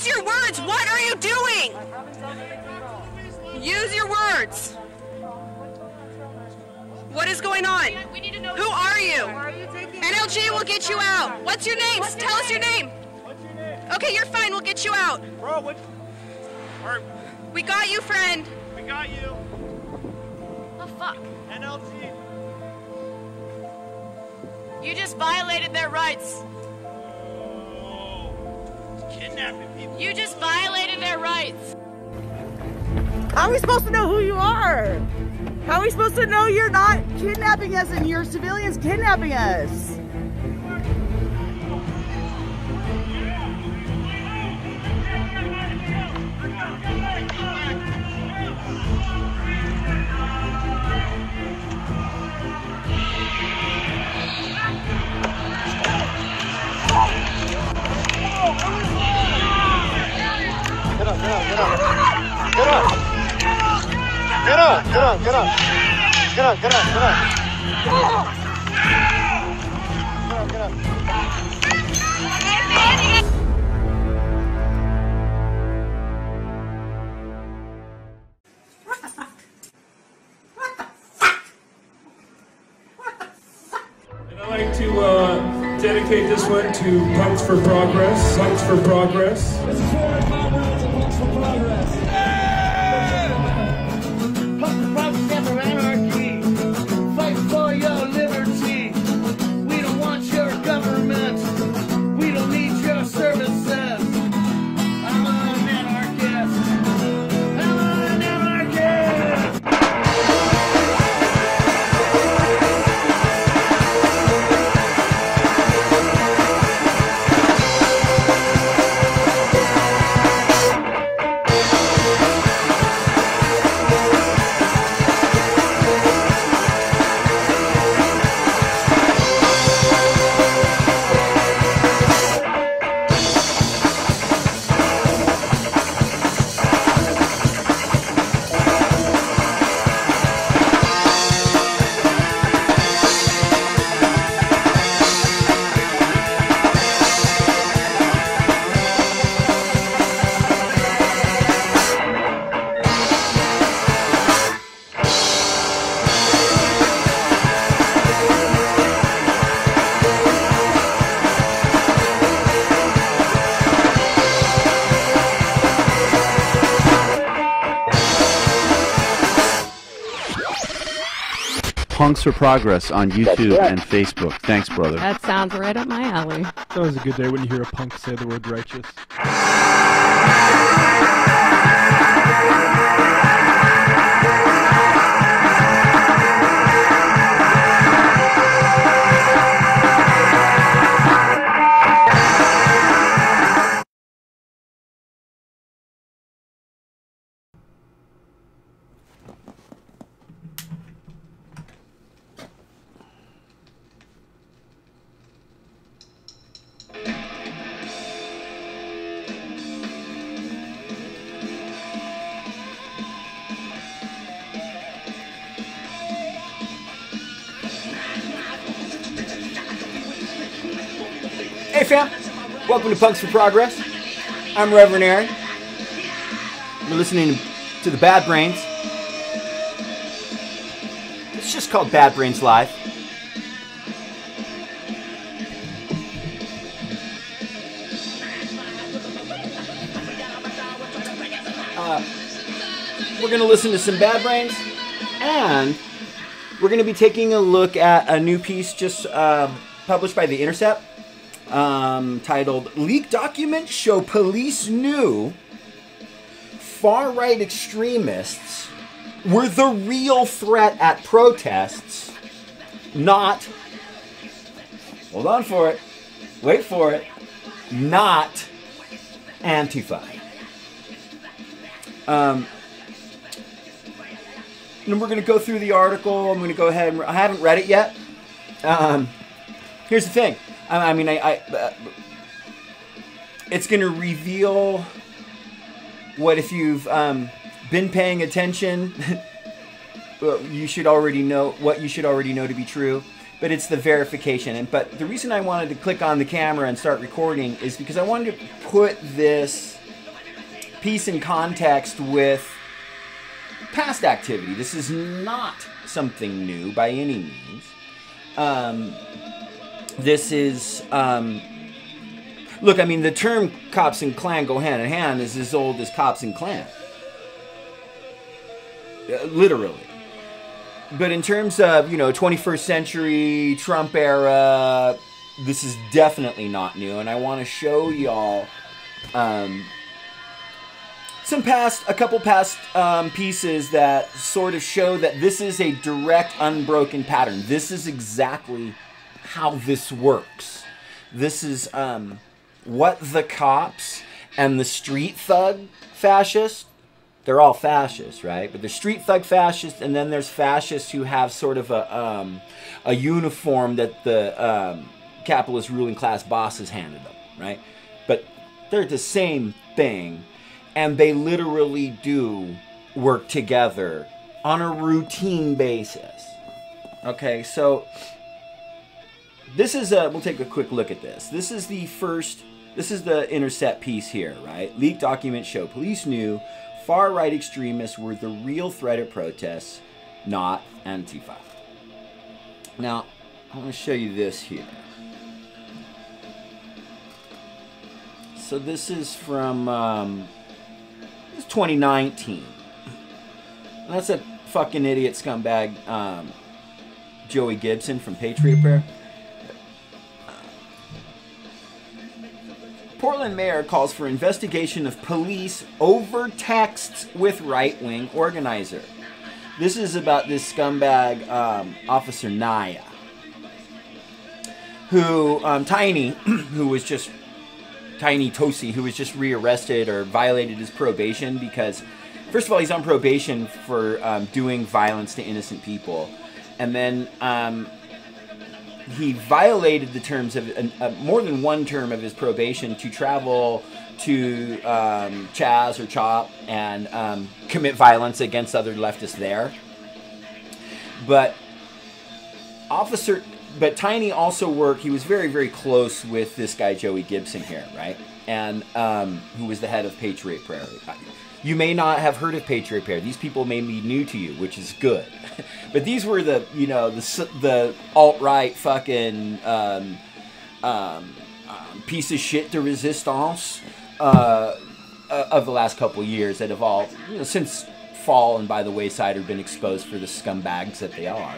Use your words. What are you doing? Use your words. What is going on? Who are you? NLG will get you out. What's your name? Tell us your name. Okay, you're fine. We'll get you out. Bro, what? We got you, friend. We got you. Oh, fuck. NLG. You just violated their rights. Oh, kidnapping people. You just violated their rights. How are we supposed to know who you are? How are we supposed to know you're not kidnapping us and you're civilians kidnapping us? Get up, get up, get up. Get up. Get up, get up, get up. Get up, get up, get up. Get up, get up. And I'd like to dedicate this one to Punks for Progress. Punks for Progress. This is for our comrades and Punks for Progress. Punks for Progress after anarchy. Fight for your liberty. We don't want your government. We don't need your services. I'm an anarchist. I'm an anarchist. Punks for Progress on YouTube and Facebook. Thanks, brother. That sounds right up my alley. That was a good day when you hear a punk say the word righteous. Hey fam, welcome to Punks for Progress. I'm Reverend Aaron. You're listening to the Bad Brains. It's just called Bad Brains Live. We're going to listen to some Bad Brains, and we're going to be taking a look at a new piece just published by The Intercept. Titled Leaked Documents Show Police Knew Far-Right Extremists Were the Real Threat at Protests, not, hold on for it, wait for it, not Antifa. And we're going to go through the article. I'm going to go ahead and, I haven't read it yet. Here's the thing. I mean, it's going to reveal what, if you've been paying attention, you should already know what you should already know to be true. But it's the verification. But the reason I wanted to click on the camera and start recording is because I wanted to put this piece in context with past activity. This is not something new by any means. This is, look, I mean, the term cops and Klan go hand in hand is as old as cops and Klan. Literally. But in terms of, 21st century, Trump era, this is definitely not new. And I want to show y'all a couple past pieces that sort of show that this is a direct, unbroken pattern. This is exactly how this works. This is what the cops and the street thug fascists, they're all fascists, right? But there's street thug fascists, and then there's fascists who have sort of a uniform that the capitalist ruling class bosses handed them, right? But they're the same thing, and they literally do work together on a routine basis. Okay, so this is we'll take a quick look at this. This is the Intercept piece here, right? Leaked documents show police knew far-right extremists were the real threat at protests, not Antifa. Now, I want to show you this here. So this is from 2019. And that's a fucking idiot scumbag, Joey Gibson from Patriot Prayer. Portland mayor calls for investigation of police over texts with right-wing organizer. This is about this scumbag, Officer Naya, who, Tiny Tosi, who was just rearrested or violated his probation because, first of all, he's on probation for doing violence to innocent people. And then he violated the terms of more than one term of his probation to travel to Chaz or Chop and commit violence against other leftists there. But Tiny also worked, he was very, very close with this guy Joey Gibson here, right? And who was the head of Patriot Prayer. You may not have heard of Patriot Prayer. These people may be new to you, which is good. But these were the alt-right fucking piece of shit de resistance of the last couple years that have all, since fallen by the wayside or been exposed for the scumbags that they are.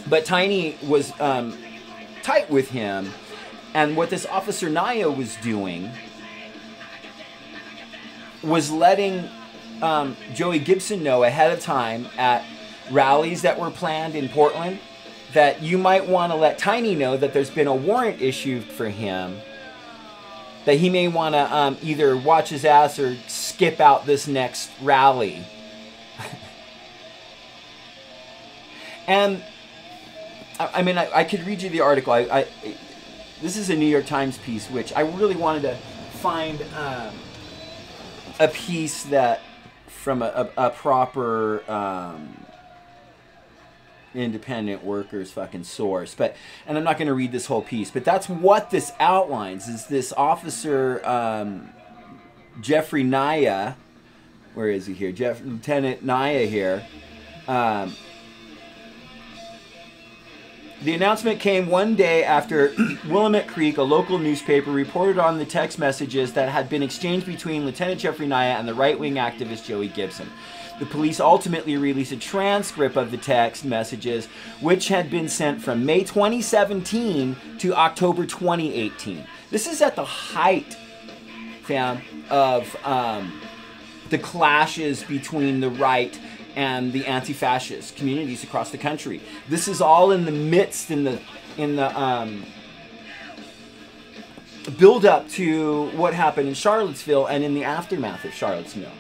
But Tiny was tight with him, and what this Officer Naya was doing was letting Joey Gibson know ahead of time at rallies that were planned in Portland that you might want to let Tiny know that there's been a warrant issued for him, that he may want to either watch his ass or skip out this next rally. And I mean, I could read you the article. This is a New York Times piece, which I really wanted to find a piece that from a proper independent workers fucking source. And I'm not going to read this whole piece, but that's what this outlines, is this officer Jeffrey Naya. Where is he here? Lieutenant Naya here. The announcement came one day after Willamette Creek, a local newspaper, reported on the text messages that had been exchanged between Lieutenant Jeffrey Naya and the right-wing activist Joey Gibson. The police ultimately released a transcript of the text messages, which had been sent from May 2017 to October 2018. This is at the height, fam, of the clashes between the right and the anti-fascist communities across the country. This is all in the midst, in the build up to what happened in Charlottesville and in the aftermath of Charlottesville.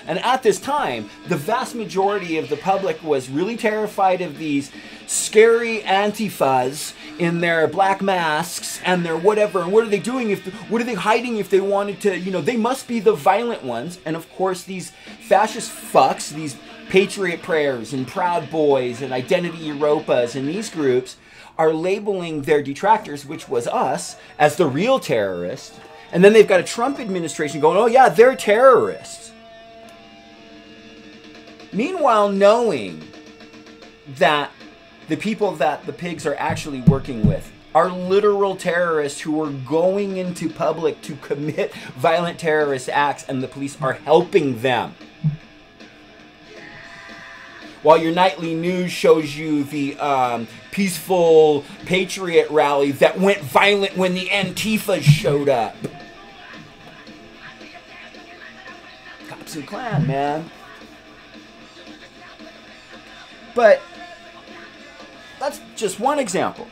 And at this time, the vast majority of the public was really terrified of these scary Antifas in their black masks and their whatever. And what are they doing? What are they hiding if they wanted to? They must be the violent ones. And of course, these fascist fucks, these Patriot Prayers and Proud Boys and Identity Europas and these groups are labeling their detractors, which was us, as the real terrorists. And then they've got a Trump administration going, oh yeah, they're terrorists. Meanwhile, knowing that the people that the pigs are actually working with are literal terrorists who are going into public to commit violent terrorist acts, and the police are helping them. While your nightly news shows you the peaceful patriot rally that went violent when the Antifa showed up. Cops and Klan, man. But that's just one example.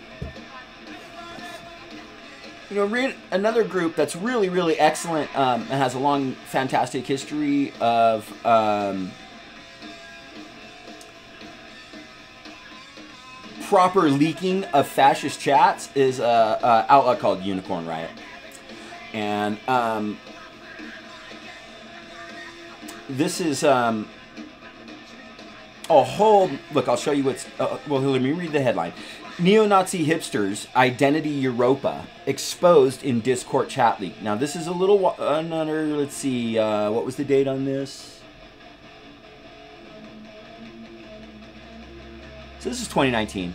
You know, read another group that's really, really excellent and has a long, fantastic history of proper leaking of fascist chats is an outlet called Unicorn Riot. And this is a whole... Look, I'll show you what's... well, let me read the headline. Neo-Nazi hipsters, Identity Europa, exposed in Discord chat leak. Now, this is a little... another... Let's see. What was the date on this? So this is 2019.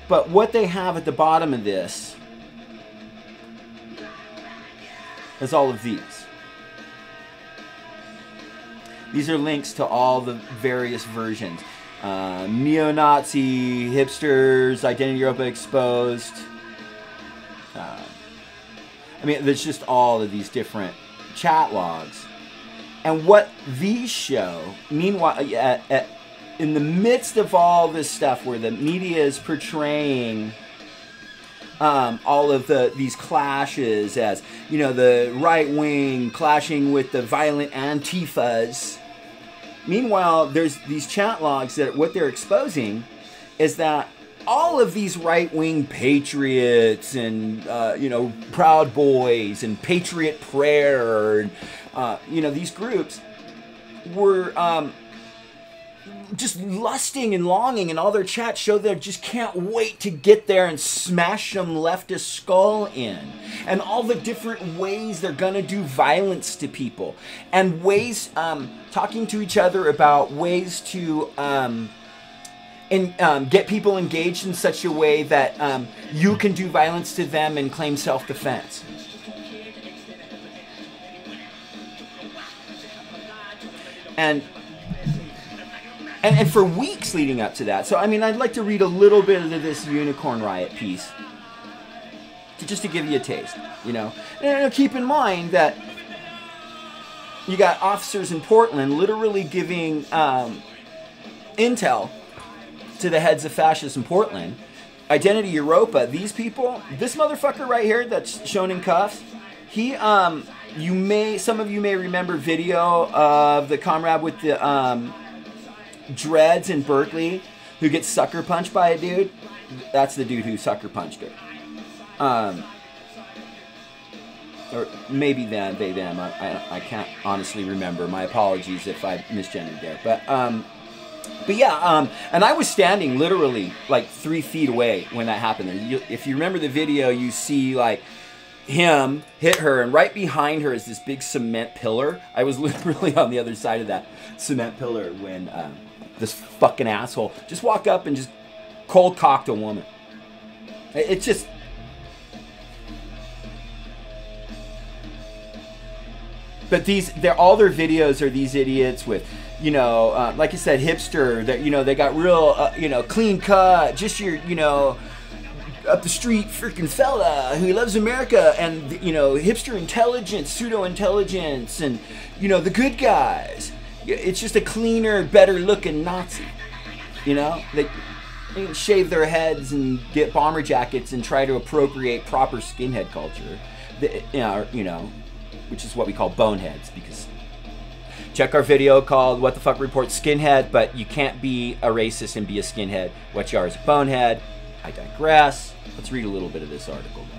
But what they have at the bottom of this is all of these. These are links to all the various versions. Neo-Nazi, hipsters, Identity Europa exposed. I mean, there's just all of these different chat logs. And what these show, meanwhile, in the midst of all this stuff where the media is portraying all of these clashes as, you know, the right wing clashing with the violent Antifas. Meanwhile, there's these chat logs that what they're exposing is that all of these right-wing patriots and, you know, Proud Boys and Patriot Prayer, and, you know, these groups were just lusting and longing, and all their chats show they just can't wait to get there and smash some leftist skull in. And all the different ways they're gonna do violence to people. And ways, talking to each other about ways to get people engaged in such a way that you can do violence to them and claim self-defense. And for weeks leading up to that. So, I mean, I'd like to read a little bit of this Unicorn Riot piece. Just to give you a taste, you know. And keep in mind that you got officers in Portland literally giving intel to the heads of fascists in Portland. Identity Europa, these people, this motherfucker right here that's shown in cuffs, he, some of you may remember video of the comrade with the, dreads in Berkeley who gets sucker punched by a dude. That's the dude who sucker punched her. Or maybe them, they, them. I can't honestly remember. My apologies if I misgendered there. But yeah, and I was standing literally like 3 feet away when that happened. If you remember the video, you see like him hit her, and right behind her is this big cement pillar. I was literally on the other side of that cement pillar when this fucking asshole just walked up and just cold cocked a woman. It's just... But all their videos are these idiots with, you know, like I said, hipster, that, you know, they got real, you know, clean cut, just your, you know, up the street freaking fella who loves America, and, you know, hipster intelligence, pseudo-intelligence, and, you know, the good guys. It's just a cleaner, better-looking Nazi, you know? They shave their heads and get bomber jackets and try to appropriate proper skinhead culture, you know, which is what we call boneheads, because check our video called What the Fuck Report Skinhead, but you can't be a racist and be a skinhead. What you are is a bonehead. I digress. Let's read a little bit of this article, though.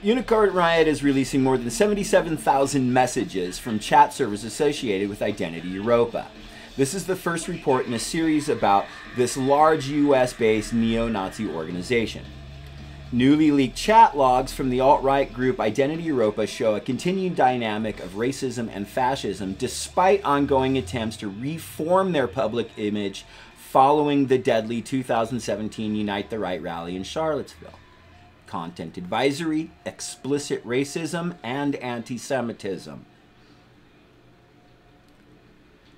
Unicorn Riot is releasing more than 77,000 messages from chat servers associated with Identity Europa. This is the first report in a series about this large US-based neo-Nazi organization. Newly leaked chat logs from the alt-right group Identity Europa show a continued dynamic of racism and fascism despite ongoing attempts to reform their public image following the deadly 2017 Unite the Right rally in Charlottesville. Content advisory, explicit racism, and anti-Semitism.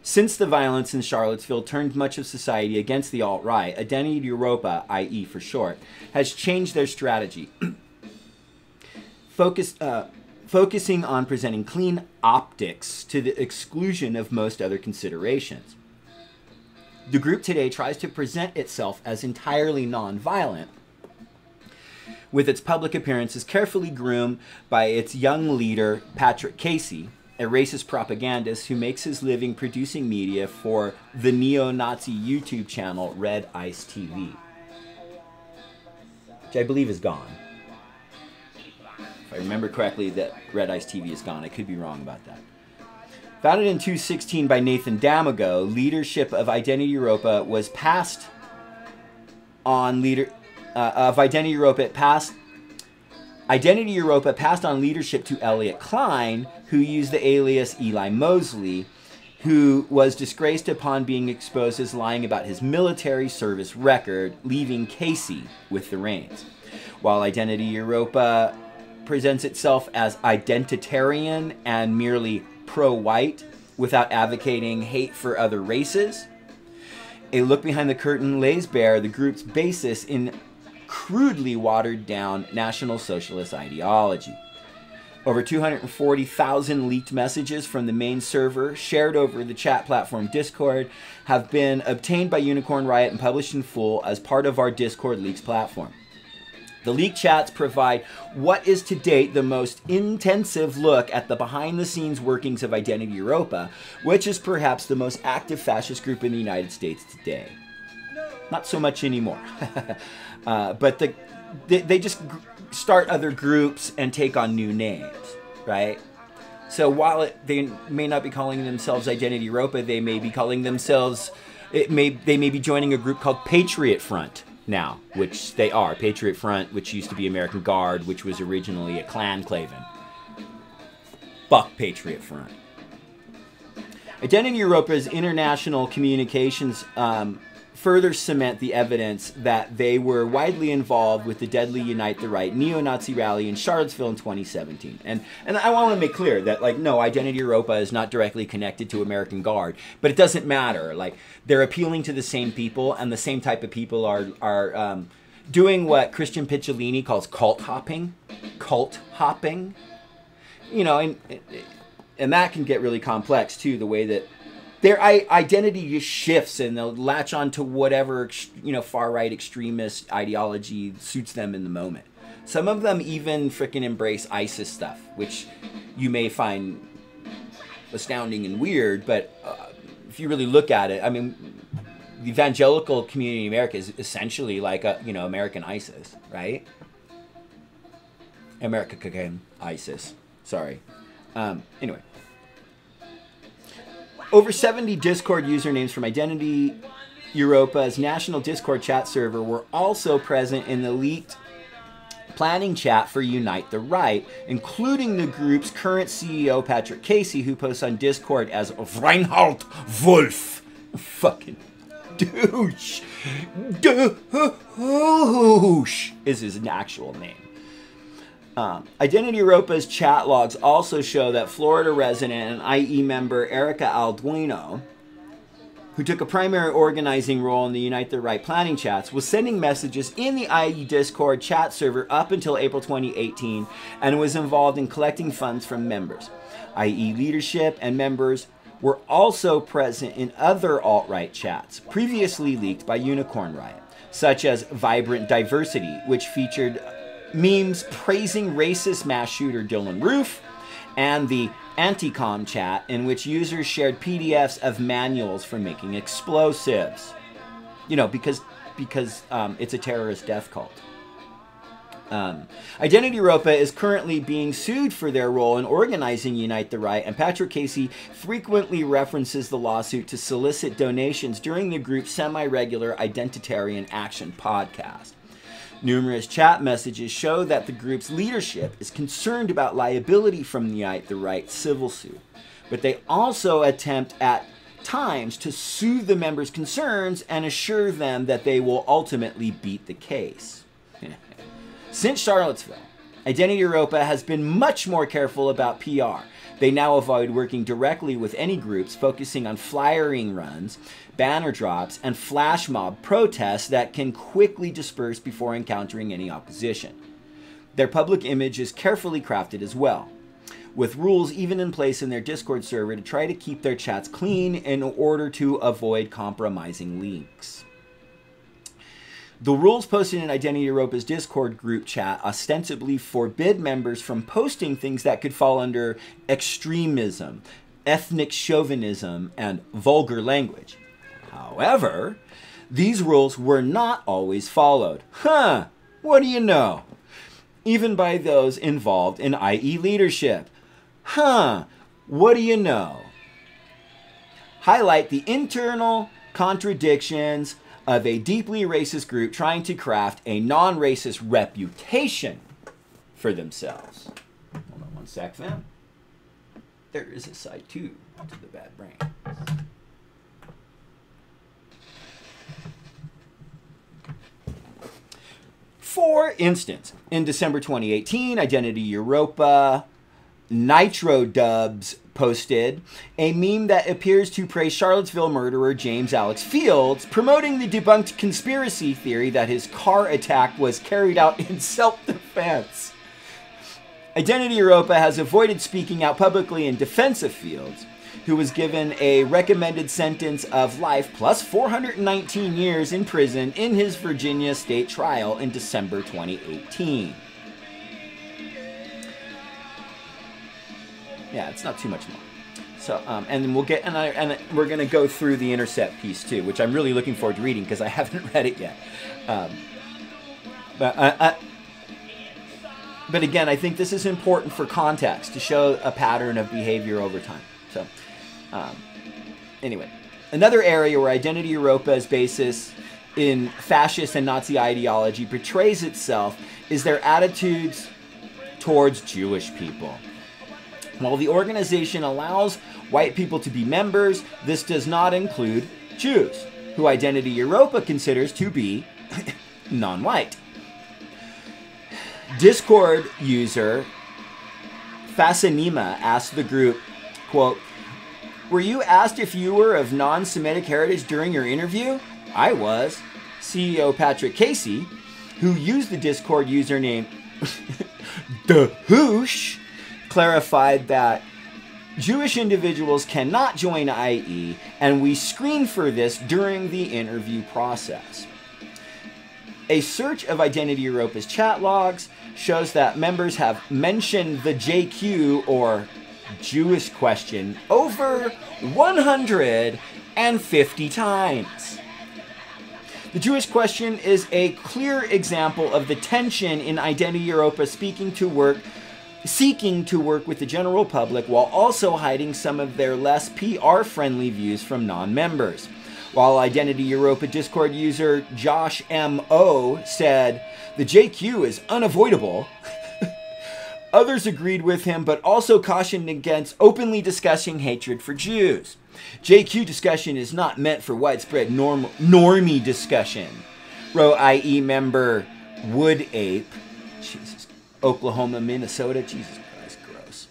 Since the violence in Charlottesville turned much of society against the alt-right, Identity Europa, i.e. for short, has changed their strategy, focusing on presenting clean optics to the exclusion of most other considerations. The group today tries to present itself as entirely non-violent, with its public appearances carefully groomed by its young leader, Patrick Casey, a racist propagandist who makes his living producing media for the neo-Nazi YouTube channel Red Ice TV, which I believe is gone. If I remember correctly, that Red Ice TV is gone. I could be wrong about that. Founded in 2016 by Nathan Damago, leadership of Identity Europa was passed on Identity Europa passed on leadership to Elliot Klein, who used the alias Eli Mosley, who was disgraced upon being exposed as lying about his military service record, leaving Casey with the reins. While Identity Europa presents itself as identitarian and merely pro-white without advocating hate for other races, a look behind the curtain lays bare the group's basis in crudely watered down National Socialist ideology. Over 240,000 leaked messages from the main server shared over the chat platform Discord have been obtained by Unicorn Riot and published in full as part of our Discord Leaks platform. The leaked chats provide what is to date the most intensive look at the behind-the-scenes workings of Identity Europa, which is perhaps the most active fascist group in the United States today. Not so much anymore. But they just start other groups and take on new names, right? So while they may not be calling themselves Identity Europa, they may be calling themselves, they may be joining a group called Patriot Front now, which they are. Patriot Front, which used to be American Guard, which was originally a Klan Klaven. Fuck Patriot Front. Identity Europa's international communications further cement the evidence that they were widely involved with the deadly Unite the Right neo-Nazi rally in Charlottesville in 2017. And I want to make clear that, like, no, Identity Europa is not directly connected to American Guard, but it doesn't matter. Like, they're appealing to the same people, and the same type of people are doing what Christian Picciolini calls cult hopping. Cult hopping. You know, and that can get really complex, too, the way that their identity just shifts and they'll latch on to whatever, you know, far-right extremist ideology suits them in the moment. Some of them even frickin' embrace ISIS stuff, which you may find astounding and weird, but if you really look at it, I mean, the evangelical community in America is essentially like a, you know, American ISIS, right? American ISIS. Sorry. Anyway. Over 70 Discord usernames from Identity Europa's national Discord chat server were also present in the leaked planning chat for Unite the Right, including the group's current CEO, Patrick Casey, who posts on Discord as Reinhard Wolf. Fucking douche. Douche is his actual name. Identity Europa's chat logs also show that Florida resident and IE member Erica Alduino, who took a primary organizing role in the Unite the Right planning chats, was sending messages in the IE Discord chat server up until April 2018 and was involved in collecting funds from members. IE leadership and members were also present in other alt-right chats previously leaked by Unicorn Riot, such as Vibrant Diversity, which featured memes praising racist mass shooter Dylan Roof, and the Anticom chat, in which users shared PDFs of manuals for making explosives. You know, because it's a terrorist death cult. Identity Europa is currently being sued for their role in organizing Unite the Right, and Patrick Casey frequently references the lawsuit to solicit donations during the group's semi-regular Identitarian Action podcast. Numerous chat messages show that the group's leadership is concerned about liability from the Unite the Right civil suit, but they also attempt at times to soothe the members' concerns and assure them that they will ultimately beat the case. Since Charlottesville, Identity Europa has been much more careful about PR. They now avoid working directly with any groups, focusing on flyering runs, banner drops, and flash mob protests that can quickly disperse before encountering any opposition. Their public image is carefully crafted as well, with rules even in place in their Discord server to try to keep their chats clean in order to avoid compromising leaks. The rules posted in Identity Europa's Discord group chat ostensibly forbid members from posting things that could fall under extremism, ethnic chauvinism, and vulgar language. However, these rules were not always followed. What do you know? Even by those involved in IE leadership. What do you know? Highlight the internal contradictions of a deeply racist group trying to craft a non-racist reputation for themselves. Hold on one sec, fam. There is a side two to the bad brain. For instance, in December 2018, Identity Europa Nitro Dubs posted a meme that appears to praise Charlottesville murderer James Alex Fields, promoting the debunked conspiracy theory that his car attack was carried out in self-defense. Identity Europa has avoided speaking out publicly in defense of Fields, who was given a recommended sentence of life plus 419 years in prison in his Virginia state trial in December 2018. Yeah, it's not too much more. So, and then we'll get, and we're going to go through the Intercept piece too, which I'm really looking forward to reading because I haven't read it yet. But again, I think this is important for context to show a pattern of behavior over time. So, anyway, another area where Identity Europa's basis in fascist and Nazi ideology portrays itself is their attitudes towards Jewish people. While the organization allows white people to be members, this does not include Jews, who Identity Europa considers to be non-white. Discord user Fasanima asked the group, quote, "Were you asked if you were of non-Semitic heritage during your interview?" "I was." CEO Patrick Casey, who used the Discord username Dahoosh, clarified that Jewish individuals cannot join IE, and we screen for this during the interview process. A search of Identity Europa's chat logs shows that members have mentioned the JQ, or Jewish question, over 150 times. The Jewish question is a clear example of the tension in Identity Europa seeking to work with the general public while also hiding some of their less PR-friendly views from non-members. While Identity Europa Discord user Josh M.O. said, "The JQ is unavoidable," others agreed with him but also cautioned against openly discussing hatred for Jews. JQ discussion is not meant for widespread normie discussion, wrote IE member Wood Ape. Jesus. Oklahoma, Minnesota. Jesus Christ, gross.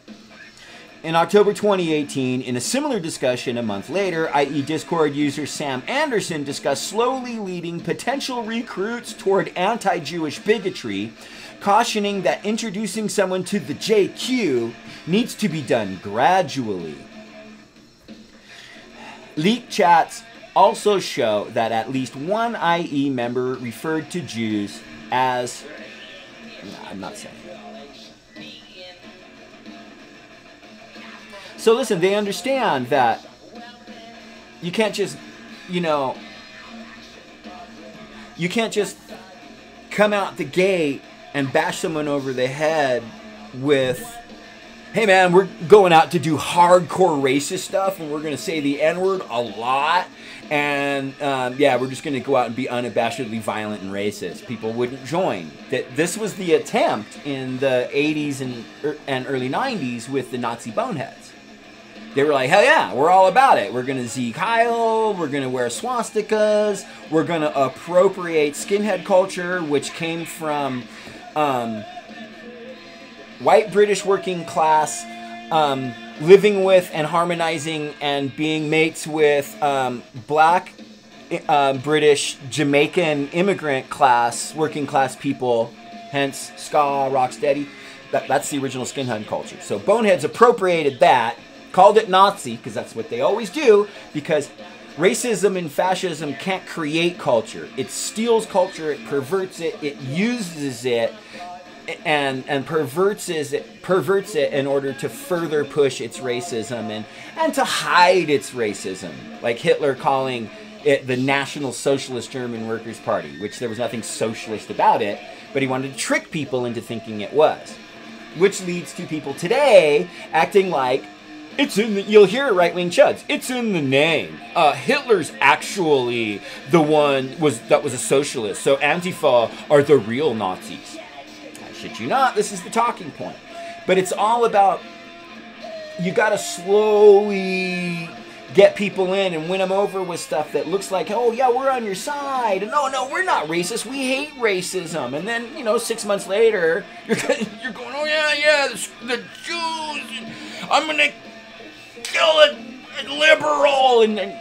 In October 2018, in a similar discussion a month later, IE Discord user Sam Anderson discussed slowly leading potential recruits toward anti-Jewish bigotry, cautioning that introducing someone to the JQ needs to be done gradually. Leaked chats also show that at least one IE member referred to Jews as... I'm not saying. So listen, they understand that you can't just, you can't just come out the gate and bash someone over the head with, hey man, we're going out to do hardcore racist stuff and we're going to say the N-word a lot. And yeah, we're just going to go out and be unabashedly violent and racist. People wouldn't join. This was the attempt in the 80s and early 90s with the Nazi boneheads. They were like, hell yeah, we're all about it. We're going to Zeke Heil. We're going to wear swastikas. We're going to appropriate skinhead culture, which came from white British working class living with and harmonizing and being mates with black British Jamaican immigrant class, working class people, hence ska, rocksteady. That's the original skinhead culture. So boneheads appropriated that, called it Nazi, because that's what they always do, because racism and fascism can't create culture. It steals culture, it perverts it, it uses it, and perverts it in order to further push its racism and to hide its racism. Like Hitler calling it the National Socialist German Workers' Party, which there was nothing socialist about it, but he wanted to trick people into thinking it was. Which leads to people today acting like it's in the, you'll hear right-wing chuds, it's in the name. Hitler's actually the one that was a socialist, so Antifa are the real Nazis. I shit you not, this is the talking point. But it's all about, you gotta slowly get people in and win them over with stuff that looks like, oh yeah, we're on your side. And no, we're not racist, we hate racism. And then, 6 months later, you're going, oh yeah, the Jews, I'm gonna kill a liberal, and then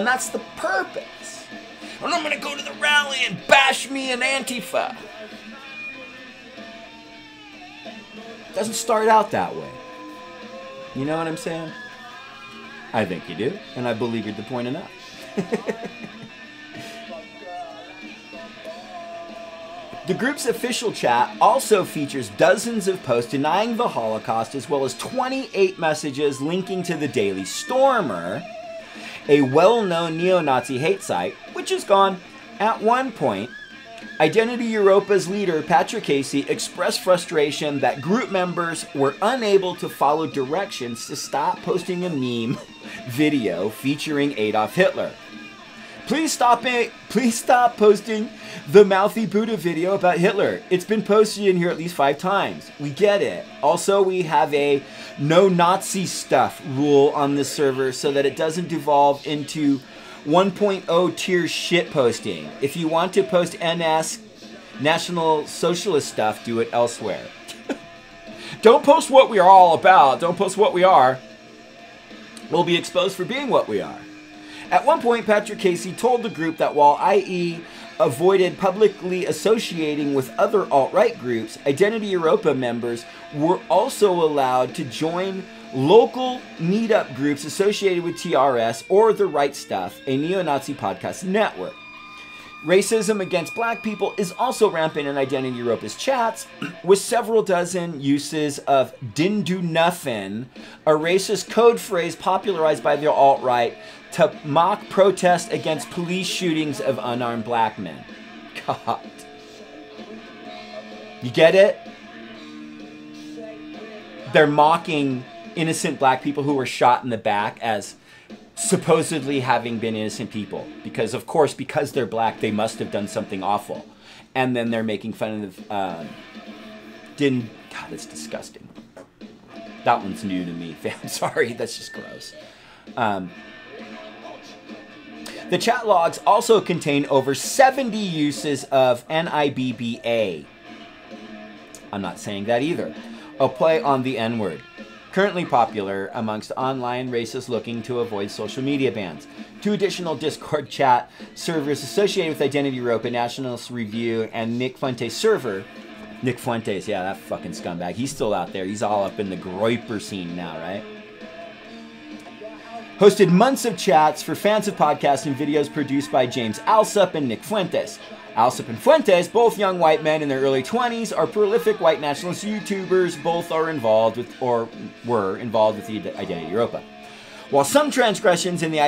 that's the purpose. And I'm gonna go to the rally and bash me an Antifa. It doesn't start out that way. You know what I'm saying? I think you do, and I beleaguered the point enough. The group's official chat also features dozens of posts denying the Holocaust, as well as 28 messages linking to the Daily Stormer, a well-known neo-Nazi hate site, which is gone. At one point, Identity Europa's leader, Patrick Casey, expressed frustration that group members were unable to follow directions to stop posting a meme video featuring Adolf Hitler. Please stop posting the mouthy Buddha video about Hitler. It's been posted in here at least 5 times. We get it. Also, we have a no Nazi stuff rule on this server so that it doesn't devolve into 1.0 tier shit posting. If you want to post NS, National Socialist stuff, do it elsewhere. Don't post what we are all about. Don't post what we are. We'll be exposed for being what we are. At one point, Patrick Casey told the group that while IE avoided publicly associating with other alt-right groups, Identity Europa members were also allowed to join local meetup groups associated with TRS or The Right Stuff, a neo-Nazi podcast network. Racism against black people is also rampant in Identity Europa's chats, with several dozen uses of "din do nothing," a racist code phrase popularized by the alt-right to mock protest against police shootings of unarmed black men. God. You get it? They're mocking innocent black people who were shot in the back as supposedly having been innocent people. Because, of course, because they're black, they must have done something awful. And then they're making fun of God, that's disgusting. That one's new to me, fam. Sorry, that's just gross. The chat logs also contain over 70 uses of NIBBA. I'm not saying that either. A play on the N-word. Currently popular amongst online racists looking to avoid social media bans. 2 additional Discord chat servers associated with Identity Europa, Nationalist Review, and Nick Fuentes server. Nick Fuentes, yeah, that fucking scumbag. He's still out there. He's all up in the Groiper scene now, right? Hosted months of chats for fans of podcasts and videos produced by James Alsup and Nick Fuentes. Alsup and Fuentes, both young white men in their early 20s, are prolific white nationalist YouTubers. Both are involved with, or were involved with the Identity Europa. While some transgressions in the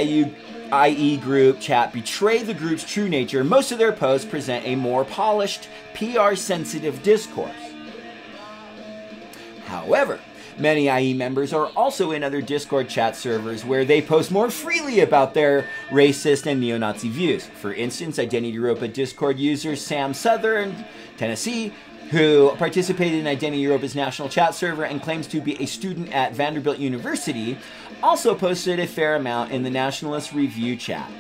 IE group chat betray the group's true nature, most of their posts present a more polished, PR-sensitive discourse. However, many IE members are also in other Discord chat servers where they post more freely about their racist and neo-Nazi views. For instance, Identity Europa Discord user Sam Southern, Tennessee, who participated in Identity Europa's national chat server and claims to be a student at Vanderbilt University, also posted a fair amount in the Nationalist Review chat.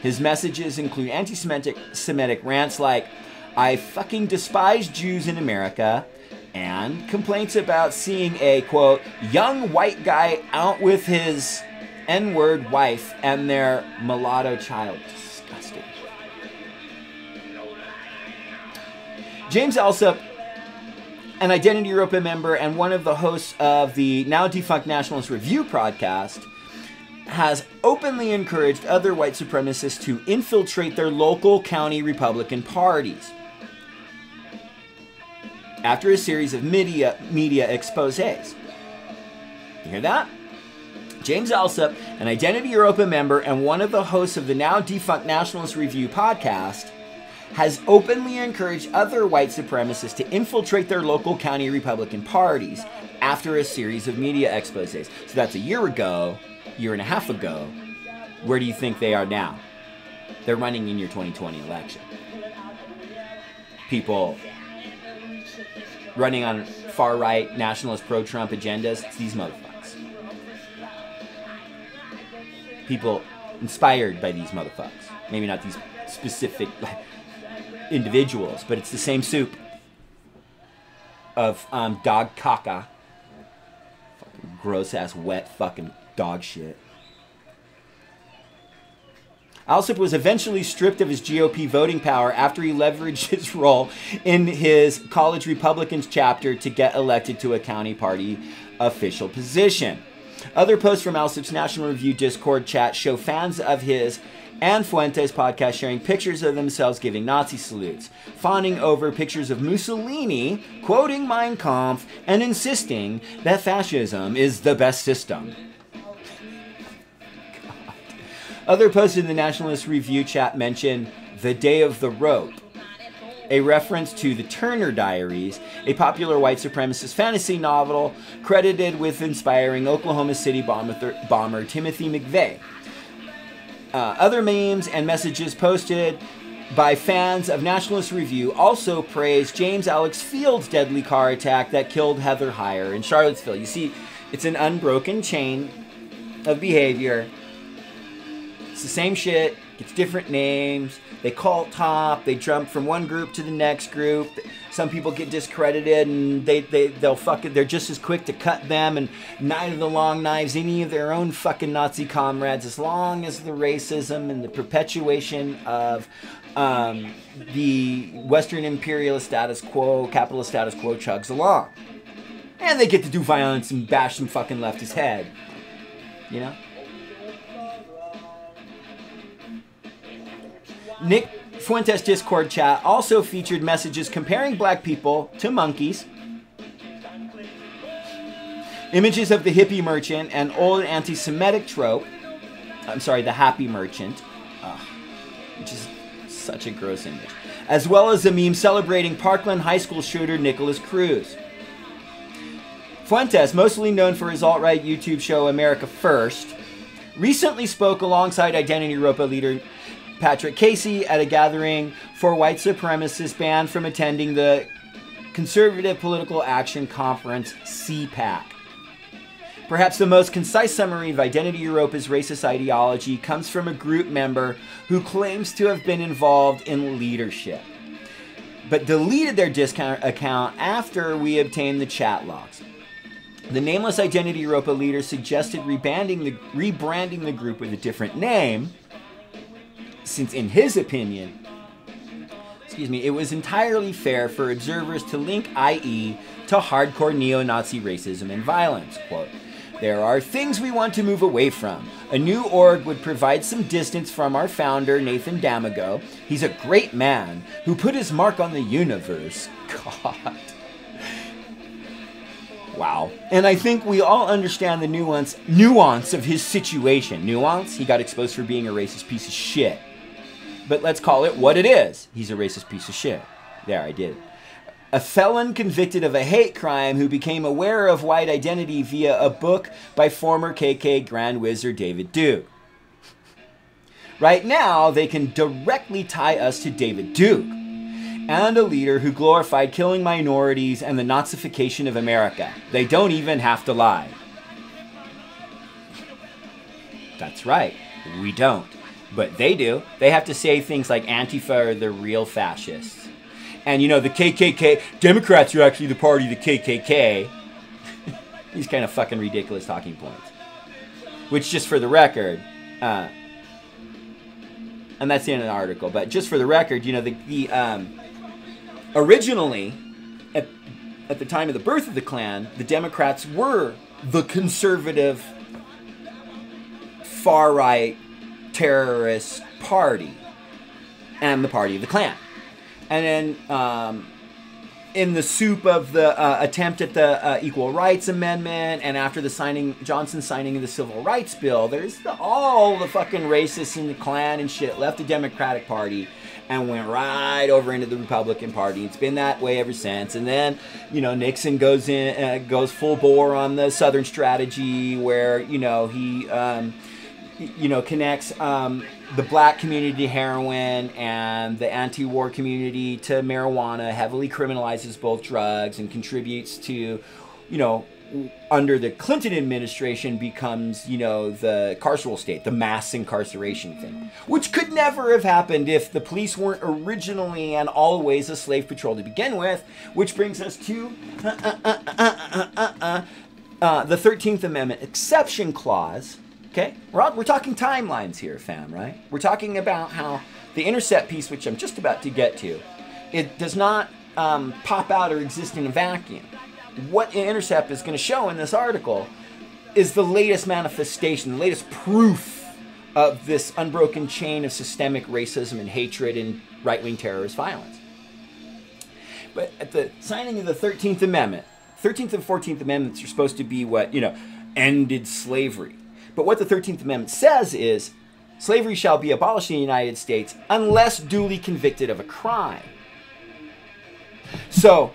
His messages include anti-Semitic rants like, "I fucking despise Jews in America," and complaints about seeing a, quote, young white guy out with his N-word wife and their mulatto child. Disgusting. James Alsop, an Identity Europa member and one of the hosts of the now defunct Nationalist Review podcast, has openly encouraged other white supremacists to infiltrate their local county Republican parties after a series of media exposés. You hear that? James Alsop, an Identity Europa member and one of the hosts of the now defunct Nationalist Review podcast, has openly encouraged other white supremacists to infiltrate their local county Republican parties after a series of media exposés. So that's a year ago, year and a half ago. Where do you think they are now? They're running in your 2020 election. People running on far-right, nationalist, pro-Trump agendas, it's these motherfuckers. People inspired by these motherfuckers. Maybe not these specific individuals, but it's the same soup of dog caca. Fucking gross-ass, wet fucking dog shit. Alsop was eventually stripped of his GOP voting power after he leveraged his role in his college Republicans chapter to get elected to a county party official position. Other posts from Alsop's National Review Discord chat show fans of his and Fuentes podcast sharing pictures of themselves giving Nazi salutes, fawning over pictures of Mussolini, quoting Mein Kampf, and insisting that fascism is the best system. Other posts in the Nationalist Review chat mention The Day of the Rope, a reference to the Turner Diaries, a popular white supremacist fantasy novel credited with inspiring Oklahoma City bomber Timothy McVeigh. Other memes and messages posted by fans of Nationalist Review also praise James Alex Field's deadly car attack that killed Heather Heyer in Charlottesville. You see, it's an unbroken chain of behavior. It's the same shit, gets different names. They call it top, they jump from one group to the next group. Some people get discredited and they'll fucking, they're just as quick to cut them and Night of the Long Knives any of their own fucking Nazi comrades, as long as the racism and the perpetuation of the Western imperialist status quo, capitalist status quo chugs along. And they get to do violence and bash some fucking leftist head. You know? Nick Fuentes' Discord chat also featured messages comparing black people to monkeys, images of the hippie merchant, an old anti-Semitic trope. I'm sorry, the happy merchant, which is such a gross image, as well as a meme celebrating Parkland High School shooter Nicholas Cruz. Fuentes, mostly known for his alt-right YouTube show America First, recently spoke alongside Identity Europa leader Patrick Casey at a gathering for white supremacists banned from attending the Conservative Political Action Conference, CPAC. Perhaps the most concise summary of Identity Europa's racist ideology comes from a group member who claims to have been involved in leadership, but deleted their Discord account after we obtained the chat logs. The nameless Identity Europa leader suggested rebranding the group with a different name, since in his opinion, it was entirely fair for observers to link IE to hardcore neo-Nazi racism and violence. Quote, "There are things we want to move away from. A new org would provide some distance from our founder, Nathan Damago. He's a great man who put his mark on the universe." God. Wow. And I think we all understand the nuance of his situation. Nuance? He got exposed for being a racist piece of shit. But let's call it what it is. He's a racist piece of shit. There, I did. A felon convicted of a hate crime who became aware of white identity via a book by former KK Grand Wizard David Duke. Right now, they can directly tie us to David Duke and a leader who glorified killing minorities and the Nazification of America. They don't even have to lie. That's right, we don't. But they do. They have to say things like Antifa are the real fascists. And you know, the KKK, Democrats are actually the party of the KKK. These kind of fucking ridiculous talking points. Which, just for the record, and that's in an article, but just for the record, you know, originally, at the time of the birth of the Klan, the Democrats were the conservative, far-right, terrorist party and the party of the Klan. And then in the soup of the attempt at the Equal Rights Amendment and after the Johnson's signing of the Civil Rights Bill, there's all the fucking racists in the Klan and shit left the Democratic Party and went right over into the Republican Party. It's been that way ever since. And then, you know, Nixon goes full bore on the Southern strategy where, you know, he connects the black community to heroin and the anti-war community to marijuana, heavily criminalizes both drugs and contributes to, you know, under the Clinton administration becomes, you know, the carceral state, the mass incarceration thing, which could never have happened if the police weren't originally and always a slave patrol to begin with, which brings us to the 13th Amendment exception clause. Okay, we're talking timelines here, fam, right? We're talking about how the intercept piece, which I'm just about to get to, it does not pop out or exist in a vacuum. What intercept is going to show in this article is the latest manifestation, the latest proof of this unbroken chain of systemic racism and hatred and right-wing terrorist violence. But at the signing of the 13th Amendment, 13th and 14th Amendments are supposed to be what, you know, ended slavery. But what the 13th Amendment says is, slavery shall be abolished in the United States unless duly convicted of a crime. So,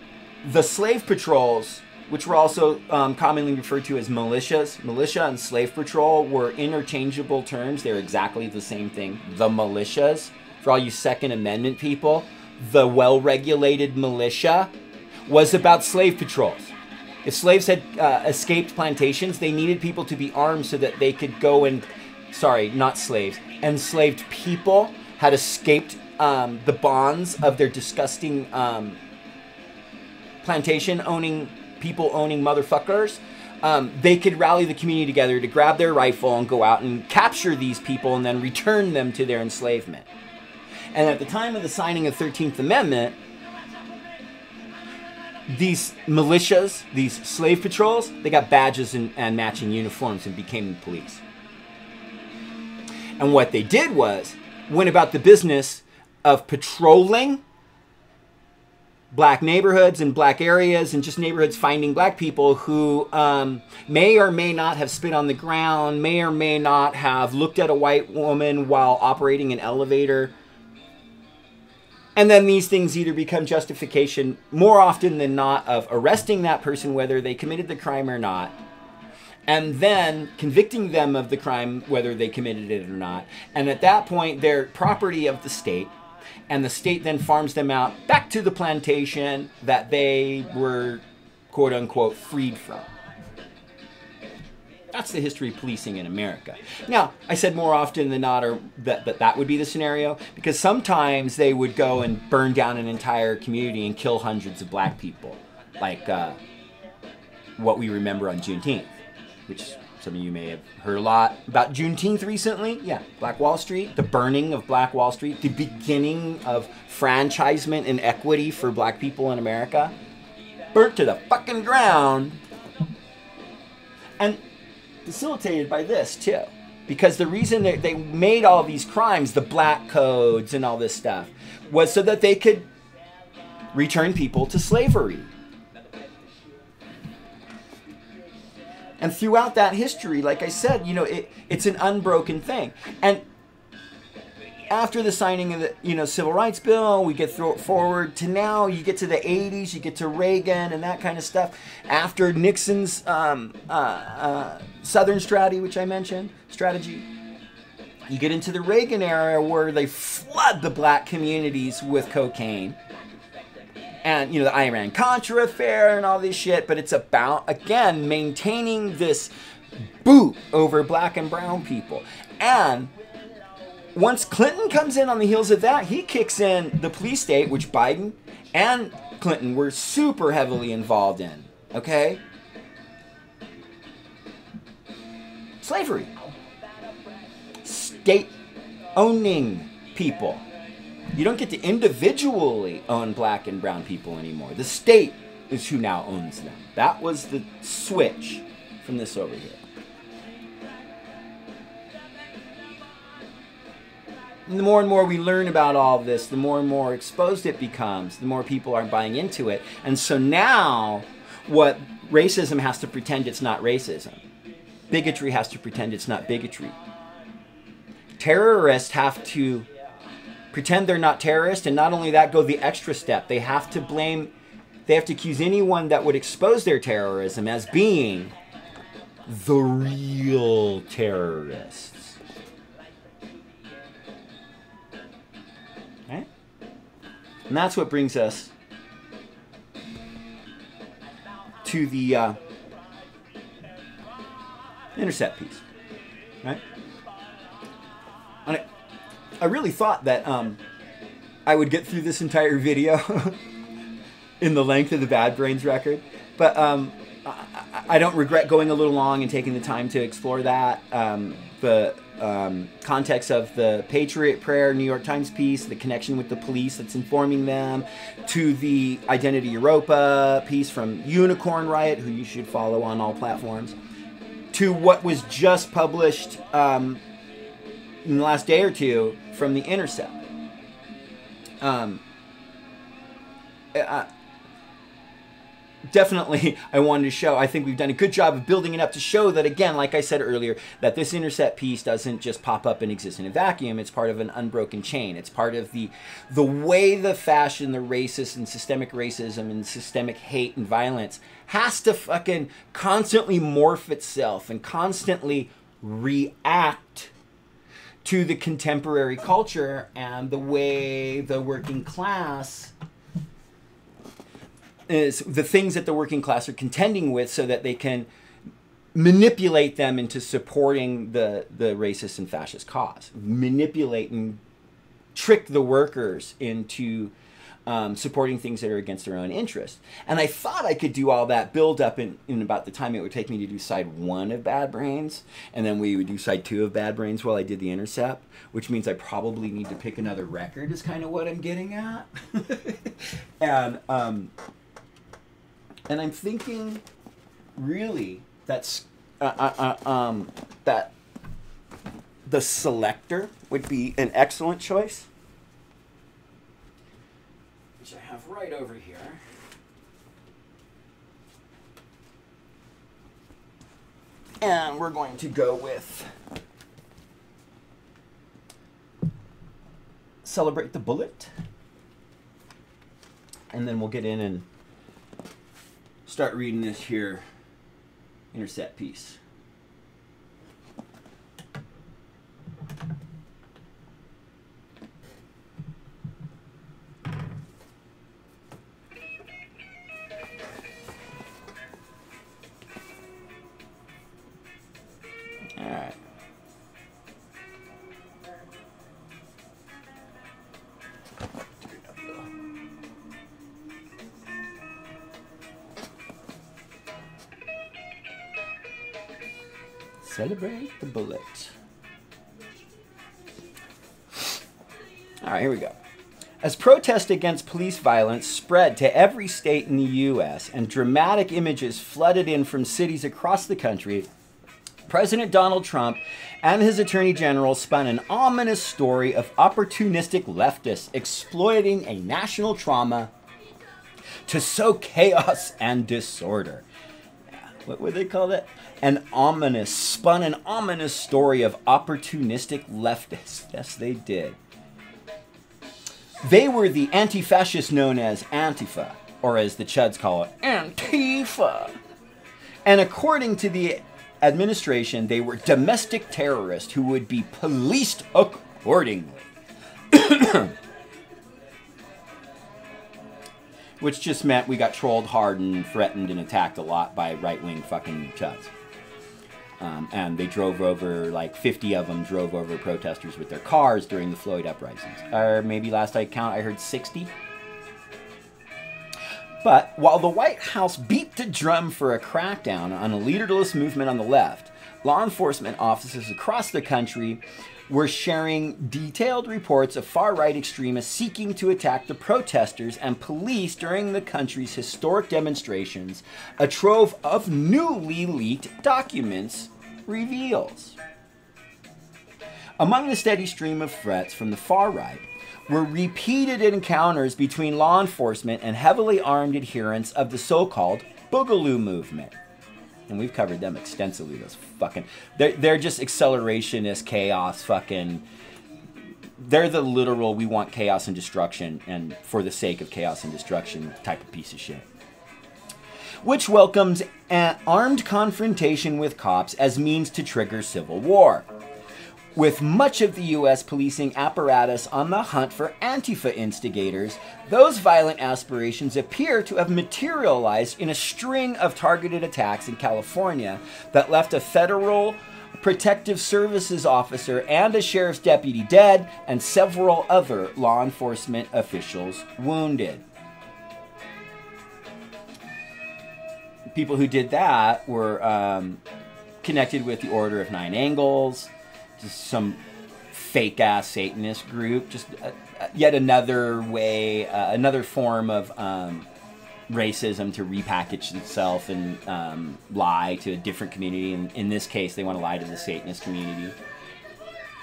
the slave patrols, which were also commonly referred to as militias, militia and slave patrol were interchangeable terms. They're exactly the same thing. The militias, for all you Second Amendment people, the well-regulated militia was about slave patrols. If slaves had escaped plantations, they needed people to be armed so that they could go and, sorry, not slaves, enslaved people had escaped the bonds of their disgusting plantation-owning, people-owning motherfuckers. They could rally the community together to grab their rifle and go out and capture these people and then return them to their enslavement. And at the time of the signing of the 13th Amendment, these militias, these slave patrols, they got badges and matching uniforms and became the police. And what they did was, went about the business of patrolling black neighborhoods and black areas and just neighborhoods, finding black people who may or may not have spit on the ground, may or may not have looked at a white woman while operating an elevator. And then these things either become justification, more often than not, of arresting that person, whether they committed the crime or not, and then convicting them of the crime, whether they committed it or not. And at that point, they're property of the state, and the state then farms them out back to the plantation that they were, quote unquote, freed from. That's the history of policing in America. Now, I said more often than not that would be the scenario, because sometimes they would go and burn down an entire community and kill hundreds of black people, like what we remember on Juneteenth, which some of you may have heard a lot about Juneteenth recently. Yeah, Black Wall Street, the burning of Black Wall Street, the beginning of franchisement and equity for black people in America, burnt to the fucking ground. And facilitated by this too, because the reason that they made all these crimes, the black codes and all this stuff, was so that they could return people to slavery. And throughout that history, like I said, you know, it's an unbroken thing. And after the signing of the, you know, Civil Rights Bill, we get forward to now, you get to the 80s, you get to Reagan and that kind of stuff. After Nixon's Southern strategy, which I mentioned, you get into the Reagan era where they flood the black communities with cocaine. And, you know, the Iran-Contra affair and all this shit. But it's about, again, maintaining this boot over black and brown people. And once Clinton comes in on the heels of that, he kicks in the police state, which Biden and Clinton were super heavily involved in. Okay? Slavery. State owning people. You don't get to individually own black and brown people anymore. The state is who now owns them. That was the switch from this over here. And the more and more we learn about all of this, the more and more exposed it becomes, the more people are buying into it. And so now, what racism has to pretend it's not racism. Bigotry has to pretend it's not bigotry. Terrorists have to pretend they're not terrorists, and not only that, go the extra step. They have to accuse anyone that would expose their terrorism as being the real terrorists. Okay? And that's what brings us to the intercept piece. Right? I really thought that I would get through this entire video in the length of the Bad Brains record, but I don't regret going a little long and taking the time to explore that. The context of the Patriot Prayer New York Times piece, the connection with the police that's informing them, to the Identity Europa piece from Unicorn Riot, who you should follow on all platforms, to what was just published in the last day or two from The Intercept. Definitely, I wanted to show, I think we've done a good job of building it up to show that, again, like I said earlier, that this Intercept piece doesn't just pop up and exist in a vacuum. It's part of an unbroken chain. It's part of the way the fashion, the racist and systemic racism and systemic hate and violence has to fucking constantly morph itself and constantly react to the contemporary culture and the way the working class is, the things that the working class are contending with, so that they can manipulate them into supporting the racist and fascist cause. Manipulate and trick the workers into supporting things that are against their own interest. And I thought I could do all that build up in about the time it would take me to do side 1 of Bad Brains, and then we would do side 2 of Bad Brains while I did The Intercept, which means I probably need to pick another record is kind of what I'm getting at. And I'm thinking really that the Selector would be an excellent choice, which I have right over here. And we're going to go with Celebrate the Bullet. And then we'll get in and start reading this here Intercept piece. All right. Celebrate the bullet. All right, here we go. As protest against police violence spread to every state in the U.S. and dramatic images flooded in from cities across the country, President Donald Trump and his Attorney General spun an ominous story of opportunistic leftists exploiting a national trauma to sow chaos and disorder. what would they call that? An ominous story of opportunistic leftists. Yes, they did. They were the anti-fascists known as Antifa, or as the Chuds call it, Antifa. And according to the administration, they were domestic terrorists who would be policed accordingly. Which just meant we got trolled hard and threatened and attacked a lot by right-wing fucking Chuds. And they drove over, like 50 of them drove over protesters with their cars during the Floyd uprisings. Or maybe last I count, I heard 60. But while the White House beat the drum for a crackdown on a leaderless movement on the left, law enforcement officers across the country were sharing detailed reports of far-right extremists seeking to attack the protesters and police during the country's historic demonstrations, a trove of newly leaked documents reveals. Among the steady stream of threats from the far right were repeated encounters between law enforcement and heavily armed adherents of the so-called Boogaloo movement. And we've covered them extensively, those fucking... They're just accelerationist chaos fucking... They're the literal, we want chaos and destruction, and for the sake of chaos and destruction type of piece of shit. Which welcomes an armed confrontation with cops as means to trigger civil war, with much of the U.S. policing apparatus on the hunt for Antifa instigators. Those violent aspirations appear to have materialized in a string of targeted attacks in California that left a federal protective services officer and a sheriff's deputy dead and several other law enforcement officials wounded. People who did that were connected with the Order of Nine Angles, just some fake-ass Satanist group, just yet another way, another form of racism to repackage itself and lie to a different community. And in this case, they want to lie to the Satanist community.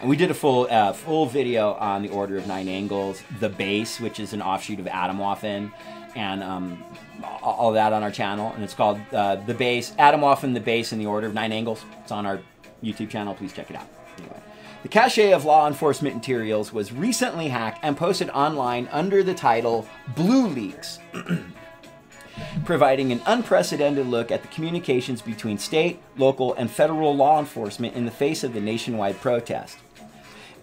And we did a full video on the Order of Nine Angles, the Base, which is an offshoot of Atomwaffen, and all that on our channel. And it's called The Base, Atomwaffen, the Base, and the Order of Nine Angles. It's on our YouTube channel. Please check it out. Anyway, the cache of law enforcement materials was recently hacked and posted online under the title Blue Leaks, providing an unprecedented look at the communications between state, local, and federal law enforcement in the face of the nationwide protest.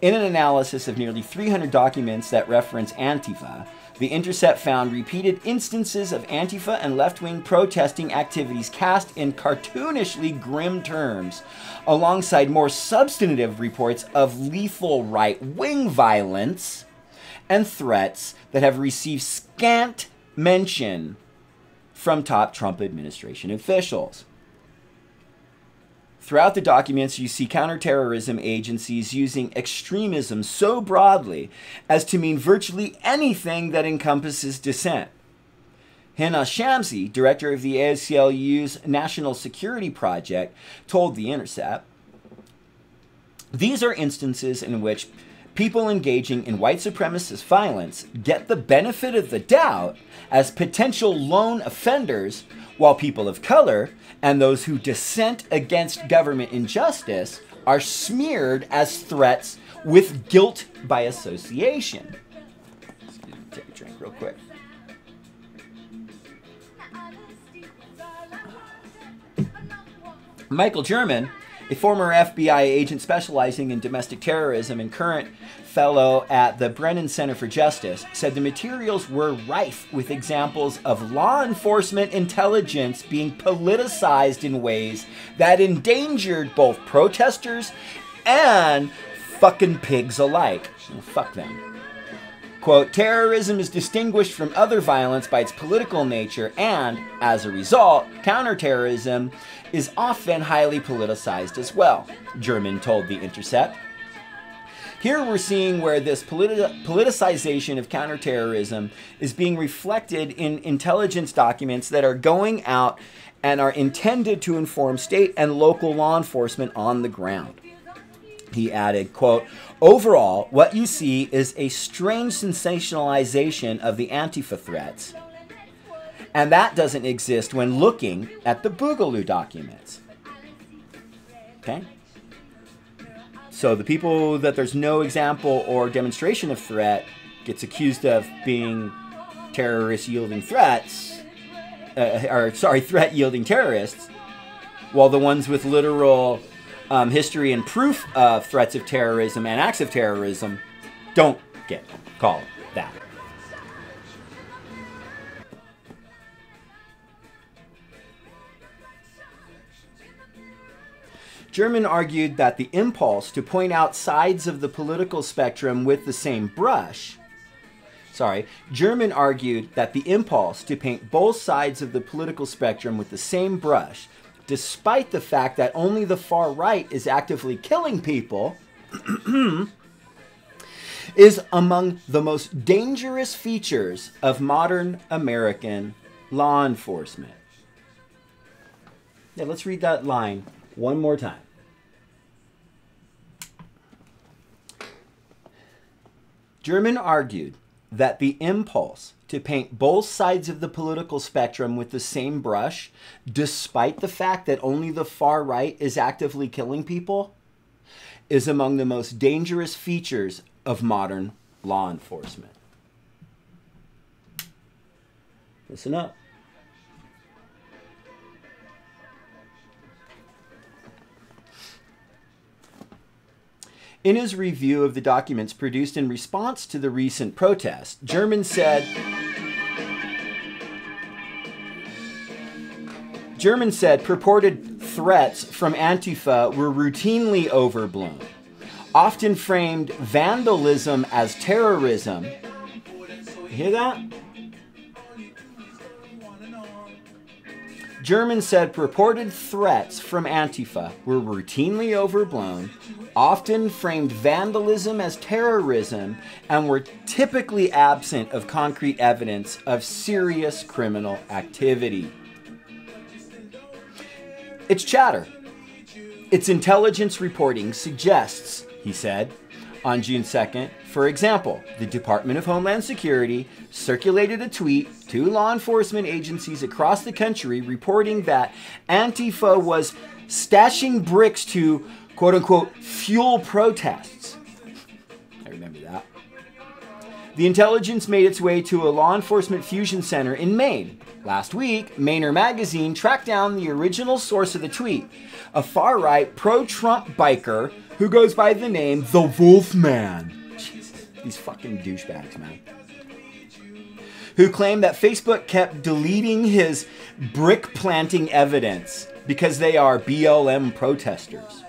In an analysis of nearly 300 documents that reference Antifa, The Intercept found repeated instances of Antifa and left-wing protesting activities cast in cartoonishly grim terms, alongside more substantive reports of lethal right-wing violence and threats that have received scant mention from top Trump administration officials. Throughout the documents, you see counterterrorism agencies using extremism so broadly as to mean virtually anything that encompasses dissent. Hina Shamsi, director of the ACLU's National Security Project, told The Intercept, "These are instances in which people engaging in white supremacist violence get the benefit of the doubt as potential lone offenders, while people of color and those who dissent against government injustice are smeared as threats with guilt by association." Take a drink real quick. Michael German, a former FBI agent specializing in domestic terrorism and current fellow at the Brennan Center for Justice, said the materials were rife with examples of law enforcement intelligence being politicized in ways that endangered both protesters and fucking pigs alike. Well, fuck them. Quote, "Terrorism is distinguished from other violence by its political nature, and, as a result, counterterrorism is often highly politicized as well," German told The Intercept. Here we're seeing where this politicization of counterterrorism is being reflected in intelligence documents that are going out and are intended to inform state and local law enforcement on the ground. He added, quote, "Overall, what you see is a strange sensationalization of the Antifa threats And that doesn't exist when looking at the Boogaloo documents. Okay? So the people that there's no example or demonstration of threat gets accused of being terrorist-yielding threats, threat-yielding terrorists, while the ones with literal history and proof of threats of terrorism and acts of terrorism don't get called that. German argued that the impulse to point out sides of the political spectrum with the same brush. German argued that the impulse to paint both sides of the political spectrum with the same brush, despite the fact that only the far right is actively killing people, is among the most dangerous features of modern American law enforcement. Yeah, let's read that line one more time. German argued that the impulse to paint both sides of the political spectrum with the same brush, despite the fact that only the far right is actively killing people, is among the most dangerous features of modern law enforcement. Listen up. In his review of the documents produced in response to the recent protest, German said purported threats from Antifa were routinely overblown, often framed vandalism as terrorism. You hear that? German said purported threats from Antifa were routinely overblown, often framed vandalism as terrorism, and were typically absent of concrete evidence of serious criminal activity. It's chatter. Its intelligence reporting suggests, he said, on June 2nd, for example, the Department of Homeland Security circulated a tweet to law enforcement agencies across the country reporting that Antifa was stashing bricks to, quote-unquote, fuel protests. I remember that. The intelligence made its way to a law enforcement fusion center in Maine. Last week, Mainer magazine tracked down the original source of the tweet, a far-right pro-Trump biker who goes by the name The Wolfman. Jesus, these fucking douchebags, man. Who claimed that Facebook kept deleting his brick planting evidence because they are BLM protesters.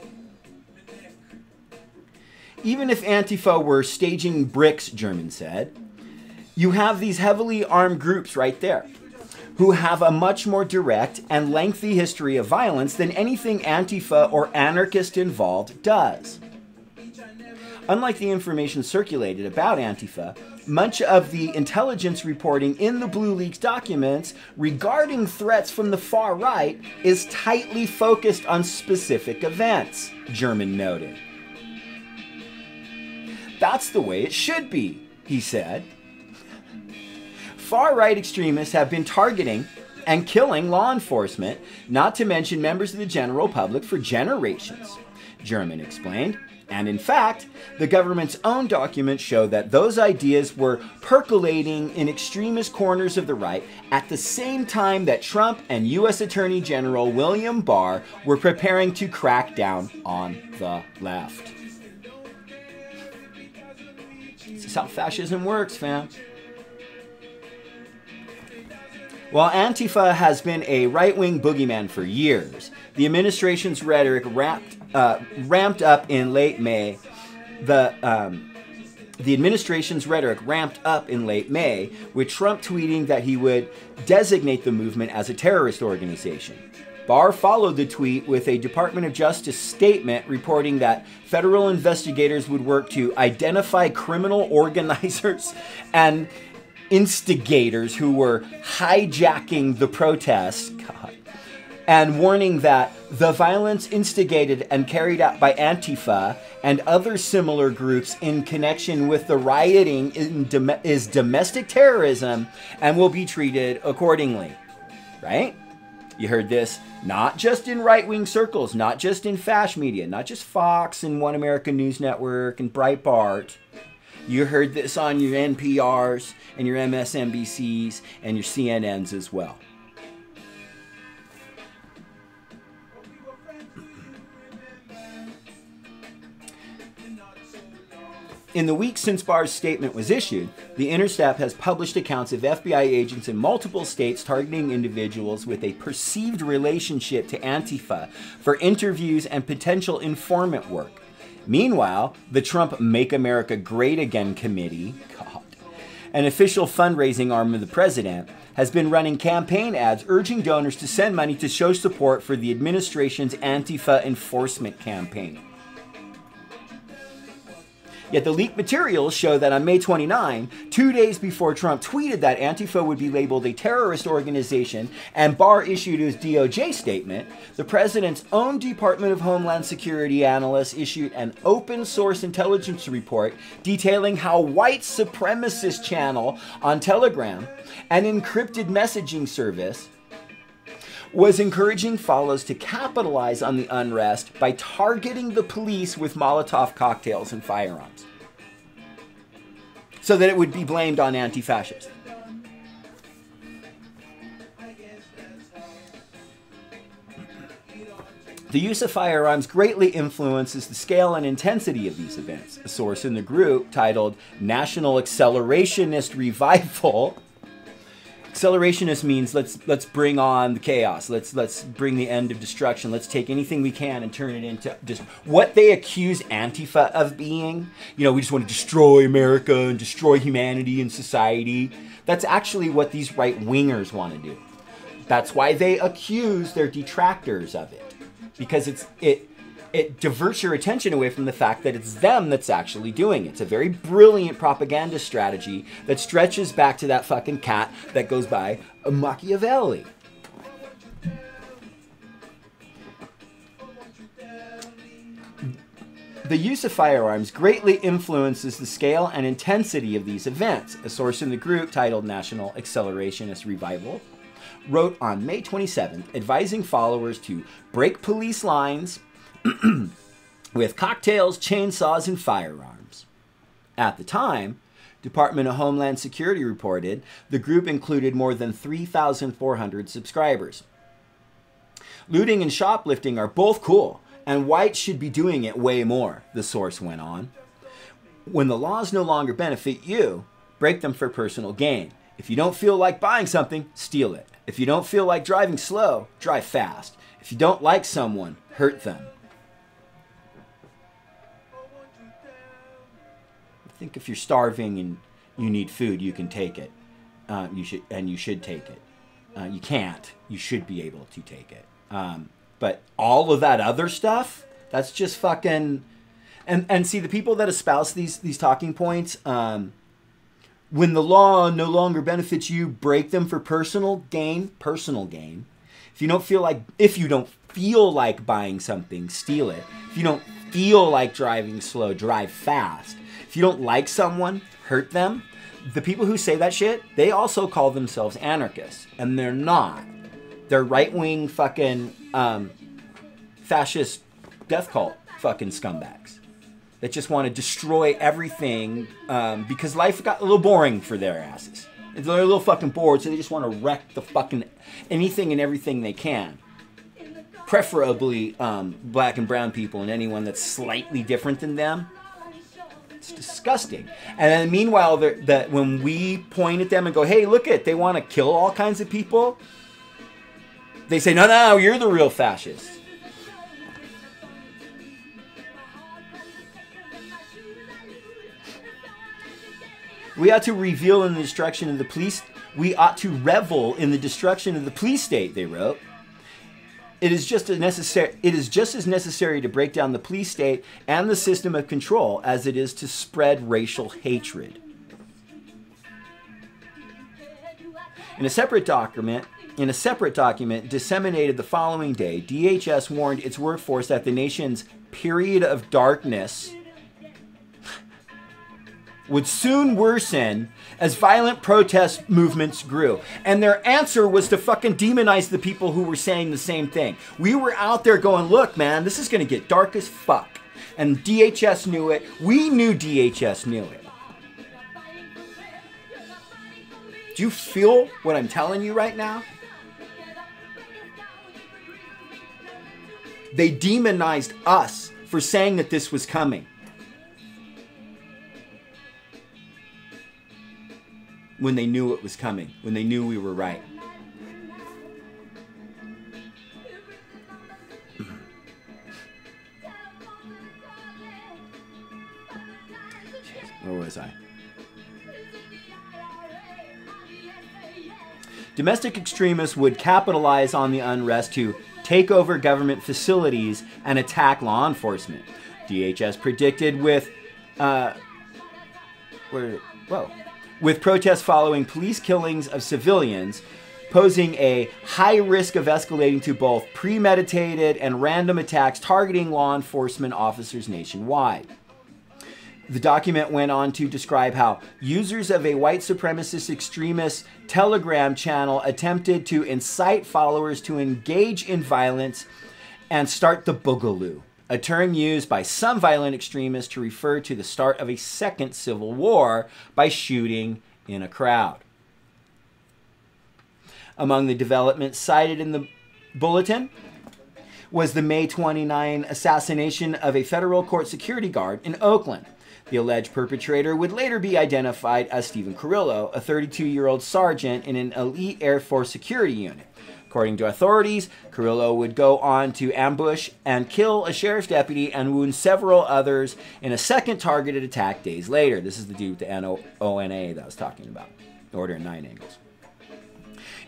Even if Antifa were staging bricks, German said, you have these heavily armed groups right there who have a much more direct and lengthy history of violence than anything Antifa or anarchist involved does. Unlike the information circulated about Antifa, much of the intelligence reporting in the Blue Leaks documents regarding threats from the far right is tightly focused on specific events, German noted. That's the way it should be, he said. Far-right extremists have been targeting and killing law enforcement, not to mention members of the general public, for generations, German explained. And in fact, the government's own documents show that those ideas were percolating in extremist corners of the right at the same time that Trump and U.S. Attorney General William Barr were preparing to crack down on the left. This is how fascism works, fam. While Antifa has been a right-wing boogeyman for years, the administration's rhetoric ramped up in late May. The administration's rhetoric ramped up in late May, with Trump tweeting that he would designate the movement as a terrorist organization. Barr followed the tweet with a Department of Justice statement reporting that federal investigators would work to identify criminal organizers and instigators who were hijacking the protests and warning that the violence instigated and carried out by Antifa and other similar groups in connection with the rioting is domestic terrorism and will be treated accordingly. Right? You heard this not just in right-wing circles, not just in fash media, not just Fox and One American News Network and Breitbart. You heard this on your NPRs and your MSNBCs and your CNNs as well. In the week since Barr's statement was issued, The Intercept has published accounts of FBI agents in multiple states targeting individuals with a perceived relationship to Antifa for interviews and potential informant work. Meanwhile, the Trump Make America Great Again Committee, an official fundraising arm of the president, has been running campaign ads urging donors to send money to show support for the administration's Antifa enforcement campaign. Yet the leaked materials show that on May 29, 2 days before Trump tweeted that Antifa would be labeled a terrorist organization and Barr issued his DOJ statement, the president's own Department of Homeland Security analyst issued an open source intelligence report detailing how white supremacist channel on Telegram, an encrypted messaging service, was encouraging follows to capitalize on the unrest by targeting the police with Molotov cocktails and firearms, so that it would be blamed on anti-fascists. The use of firearms greatly influences the scale and intensity of these events. A source in the group titled National Accelerationist Revival. Accelerationist means let's bring on the chaos. Let's bring the end of destruction. Let's take anything we can and turn it into just what they accuse Antifa of being. You know, we just want to destroy America and destroy humanity and society. That's actually what these right-wingers want to do. That's why they accuse their detractors of it. Because it diverts your attention away from the fact that it's them that's actually doing it. It's a very brilliant propaganda strategy that stretches back to that fucking cat that goes by Machiavelli. The use of firearms greatly influences the scale and intensity of these events. A source in the group titled National Accelerationist Revival wrote on May 27th, advising followers to break police lines with cocktails, chainsaws, and firearms. At the time, Department of Homeland Security reported the group included more than 3,400 subscribers. Looting and shoplifting are both cool, and whites should be doing it way more, the source went on. When the laws no longer benefit you, break them for personal gain. If you don't feel like buying something, steal it. If you don't feel like driving slow, drive fast. If you don't like someone, hurt them. I think if you're starving and you need food, you can take it. You should take it. You can't. You should be able to take it. But all of that other stuff, that's just fucking... And see, the people that espouse these talking points, when the law no longer benefits you, break them for personal gain. If you don't feel like buying something, steal it. If you don't feel like driving slow, drive fast. If you don't like someone, hurt them. The people who say that shit, they also call themselves anarchists, and they're not. They're right-wing fucking fascist death cult fucking scumbags that just want to destroy everything because life got a little boring for their asses. They're a little fucking bored, so they just want to wreck the fucking anything and everything they can. Preferably black and brown people and anyone that's slightly different than them. It's disgusting. And then meanwhile, that when we point at them and go, hey, look it, they want to kill all kinds of people, they say, no, you're the real fascist. We ought to revel in the destruction of the police. We ought to revel in the destruction of the police state, they wrote. It is just as necessary to break down the police state and the system of control as it is to spread racial hatred. In a separate document, In a separate document disseminated the following day, DHS warned its workforce that the nation's period of darkness would soon worsen as violent protest movements grew. And their answer was to fucking demonize the people who were saying the same thing. We were out there going, look, man, this is going to get dark as fuck. And DHS knew it. We knew DHS knew it. Do you feel what I'm telling you right now? They demonized us for saying that this was coming. When they knew it was coming. When they knew we were right. Where was I? Domestic extremists would capitalize on the unrest to take over government facilities and attack law enforcement. DHS predicted with protests following police killings of civilians, posing a high risk of escalating to both premeditated and random attacks targeting law enforcement officers nationwide. The document went on to describe how users of a white supremacist extremist Telegram channel attempted to incite followers to engage in violence and start the boogaloo, a term used by some violent extremists to refer to the start of a second civil war by shooting in a crowd. Among the developments cited in the bulletin was the May 29 assassination of a federal court security guard in Oakland. The alleged perpetrator would later be identified as Stephen Carrillo, a 32-year-old sergeant in an elite Air Force security unit. According to authorities, Carrillo would go on to ambush and kill a sheriff's deputy and wound several others in a second targeted attack days later. This is the dude with the ONA that I was talking about, Order in 9 Angles.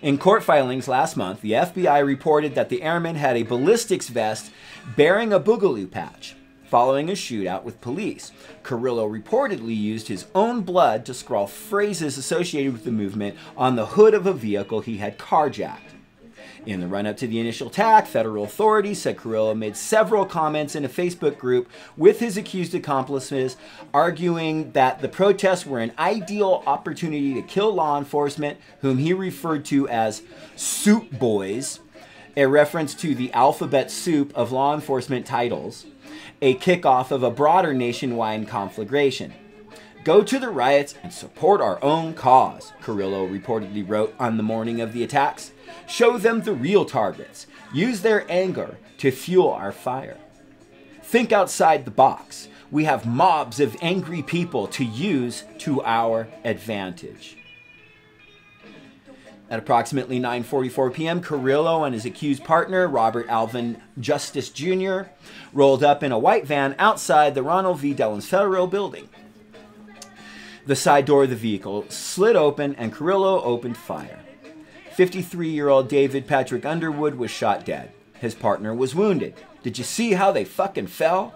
In court filings last month, the FBI reported that the airman had a ballistics vest bearing a boogaloo patch. Following a shootout with police, Carrillo reportedly used his own blood to scrawl phrases associated with the movement on the hood of a vehicle he had carjacked. In the run-up to the initial attack, federal authorities said Carrillo made several comments in a Facebook group with his accused accomplices, arguing that the protests were an ideal opportunity to kill law enforcement, whom he referred to as soup boys, a reference to the alphabet soup of law enforcement titles, a kickoff of a broader nationwide conflagration. Go to the riots and support our own cause, Carrillo reportedly wrote on the morning of the attacks. Show them the real targets. Use their anger to fuel our fire. Think outside the box. We have mobs of angry people to use to our advantage. At approximately 9:44 p.m., Carrillo and his accused partner, Robert Alvin Justice Jr., rolled up in a white van outside the Ronald V. Dellins Federal Building. The side door of the vehicle slid open and Carrillo opened fire. 53-year-old David Patrick Underwood was shot dead. His partner was wounded. Did you see how they fucking fell?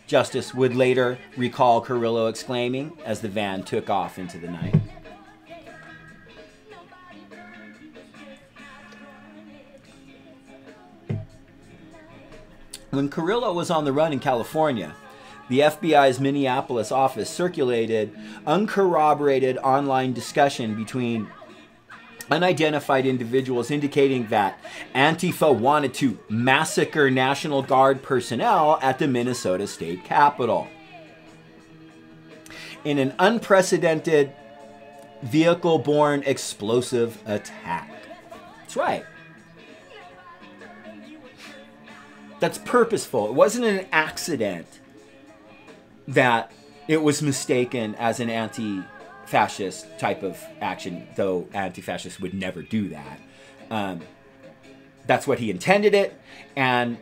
Justice would later recall Carrillo exclaiming as the van took off into the night. When Carrillo was on the run in California, the FBI's Minneapolis office circulated uncorroborated online discussion between unidentified individuals indicating that Antifa wanted to massacre National Guard personnel at the Minnesota State Capitol. In an unprecedented vehicle-borne explosive attack. That's right. That's purposeful. It wasn't an accident that it was mistaken as an anti-fascist type of action, though anti-fascists would never do that. That's what he intended it, and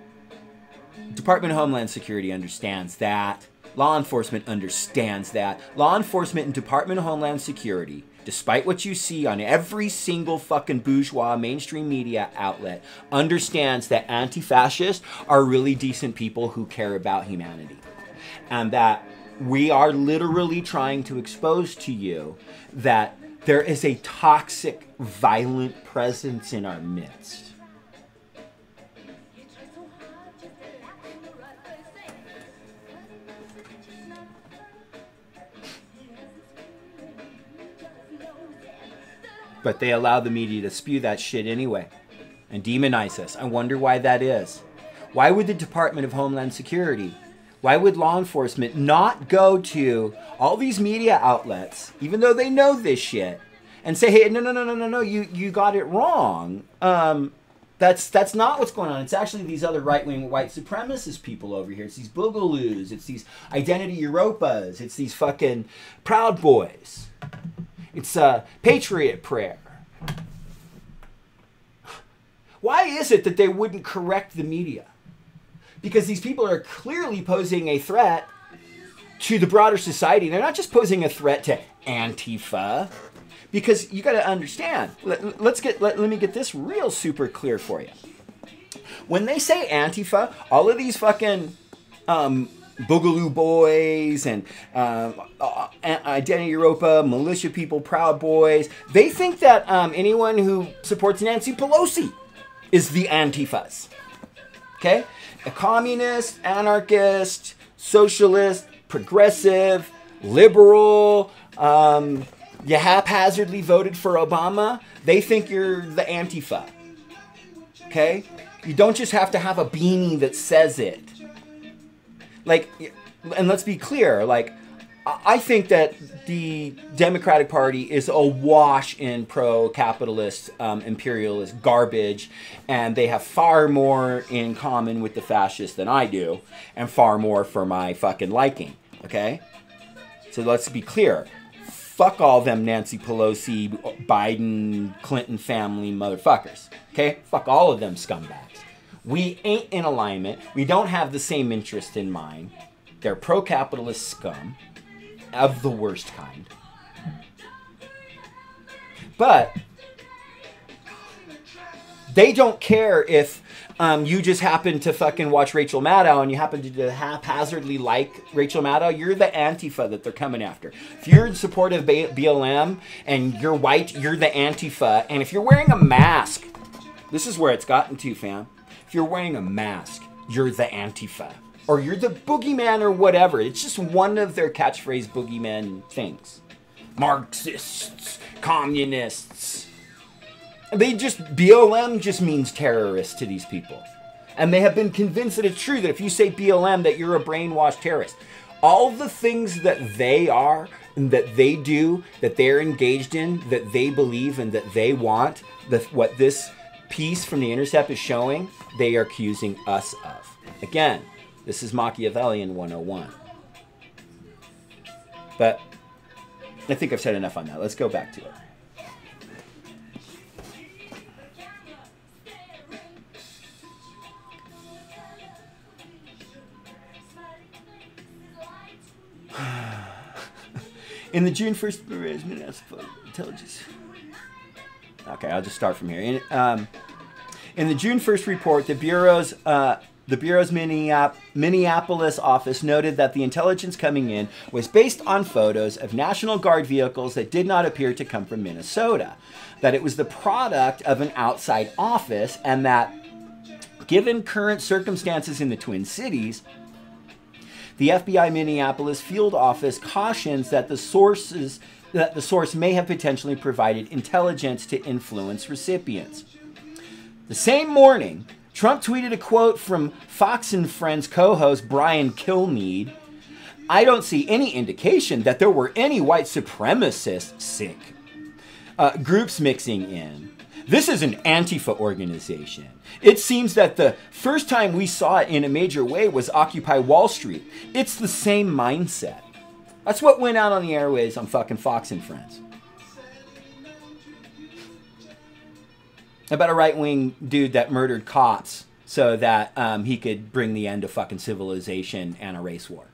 Department of Homeland Security understands that. Law enforcement understands that. Law enforcement and Department of Homeland Security, despite what you see on every single fucking bourgeois mainstream media outlet, understands that anti-fascists are really decent people who care about humanity. And that we are literally trying to expose to you that There is a toxic, violent presence in our midst. But they allow the media to spew that shit anyway and demonize us. I wonder why that is. Why would the Department of Homeland Security, why would law enforcement not go to all these media outlets, even though they know this shit, and say, hey, no, you got it wrong. That's not what's going on. It's actually these other right-wing white supremacist people over here. It's these boogaloos. It's these identity Europas. It's these fucking Proud Boys. It's Patriot Prayer. Why is it that they wouldn't correct the media? Because these people are clearly posing a threat to the broader society. They're not just posing a threat to Antifa. Because you got to understand. Let me get this real super clear for you. When they say Antifa, all of these fucking Boogaloo Boys and Identity Europa, militia people, Proud Boys, they think that anyone who supports Nancy Pelosi is the Antifas. Okay? A communist, anarchist, socialist, progressive, liberal, you haphazardly voted for Obama, they think you're the Antifa. Okay? You don't just have to have a beanie that says it. Like, and let's be clear, like, I think that the Democratic Party is awash in pro-capitalist, imperialist garbage, and they have far more in common with the fascists than I do, and far more for my fucking liking, okay? So let's be clear. Fuck all them Nancy Pelosi, Biden, Clinton family motherfuckers, okay? Fuck all of them scumbags. We ain't in alignment. We don't have the same interest in mind. They're pro-capitalist scum of the worst kind. But they don't care if you just happen to fucking watch Rachel Maddow and you happen to haphazardly like Rachel Maddow. You're the Antifa that they're coming after. If you're in support of BLM and you're white, you're the Antifa. And if you're wearing a mask, this is where it's gotten to, fam. If you're wearing a mask, you're the Antifa. Or you're the boogeyman or whatever. It's just one of their catchphrase boogeyman things. Marxists, communists. BLM just means terrorist to these people. And they have been convinced that it's true that if you say BLM that you're a brainwashed terrorist. All the things that they are and that they do, that they're engaged in, that they believe and that they want, what this piece from The Intercept is showing, they are accusing us of. Again, this is Machiavellian 101. But I think I've said enough on that. Let's go back to it. In the June 1st intelligence. Okay, I'll just start from here. In the June 1st report, the Bureau's Minneapolis office noted that the intelligence coming in was based on photos of National Guard vehicles that did not appear to come from Minnesota, that it was the product of an outside office, and that given current circumstances in the Twin Cities, the FBI Minneapolis field office cautions that the source may have potentially provided intelligence to influence recipients. The same morning, Trump tweeted a quote from Fox and Friends co-host Brian Kilmeade. I don't see any indication that there were any white supremacist groups mixing in. This is an Antifa organization. It seems that the first time we saw it in a major way was Occupy Wall Street. It's the same mindset. That's what went out on the airwaves on fucking Fox and Friends. About a right-wing dude that murdered cops so that he could bring the end to fucking civilization and a race war.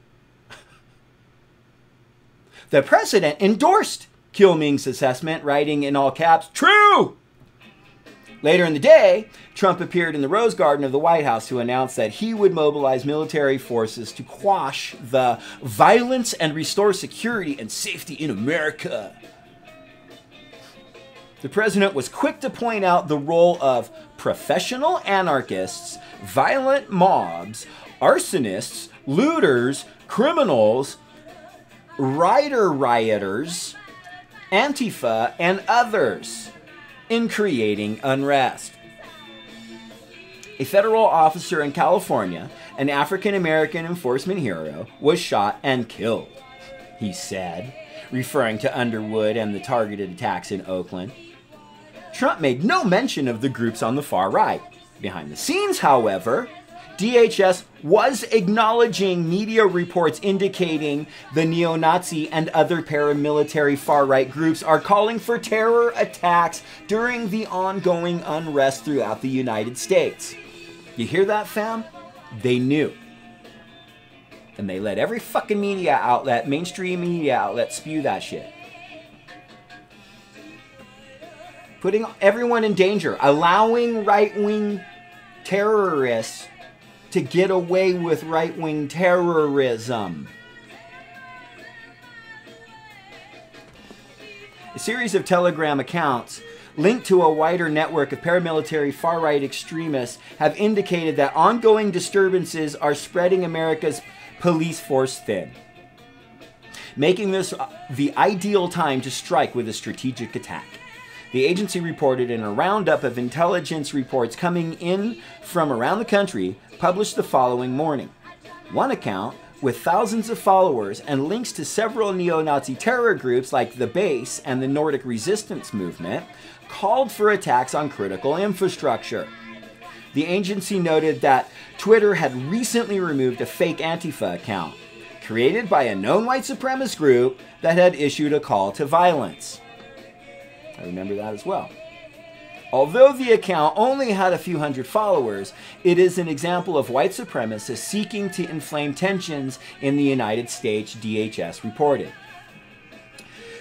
The president endorsed Kilmeade's assessment, writing in all caps, "True!" Later in the day, Trump appeared in the Rose Garden of the White House to announce that he would mobilize military forces to quash the violence and restore security and safety in America. The president was quick to point out the role of professional anarchists, violent mobs, arsonists, looters, criminals, rioters, Antifa, and others in creating unrest. A federal officer in California, an African-American enforcement hero, was shot and killed, he said, referring to Underwood and the targeted attacks in Oakland. Trump made no mention of the groups on the far right. Behind the scenes, however, DHS was acknowledging media reports indicating the neo-Nazi and other paramilitary far-right groups are calling for terror attacks during the ongoing unrest throughout the United States. You hear that, fam? They knew. And they let every fucking media outlet, mainstream media outlet, spew that shit. Putting everyone in danger, allowing right-wing terrorists to get away with right-wing terrorism. A series of Telegram accounts linked to a wider network of paramilitary far-right extremists have indicated that ongoing disturbances are spreading America's police force thin, making this the ideal time to strike with a strategic attack. The agency reported in a roundup of intelligence reports coming in from around the country, published the following morning. One account, with thousands of followers and links to several neo-Nazi terror groups like the Base and the Nordic Resistance Movement, called for attacks on critical infrastructure. The agency noted that Twitter had recently removed a fake Antifa account, created by a known white supremacist group that had issued a call to violence. I remember that as well. Although the account only had a few hundred followers, it is an example of white supremacists seeking to inflame tensions in the United States, DHS reported.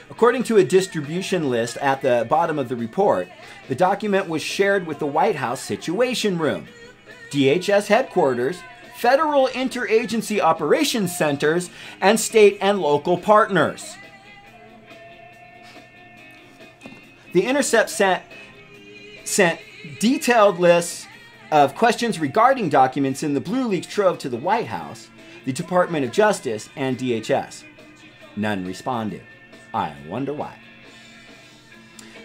According to a distribution list at the bottom of the report, the document was shared with the White House Situation Room, DHS headquarters, federal interagency operations centers, and state and local partners. The Intercept sent detailed lists of questions regarding documents in the Blue Leaks trove to the White House, the Department of Justice, and DHS. None responded. I wonder why.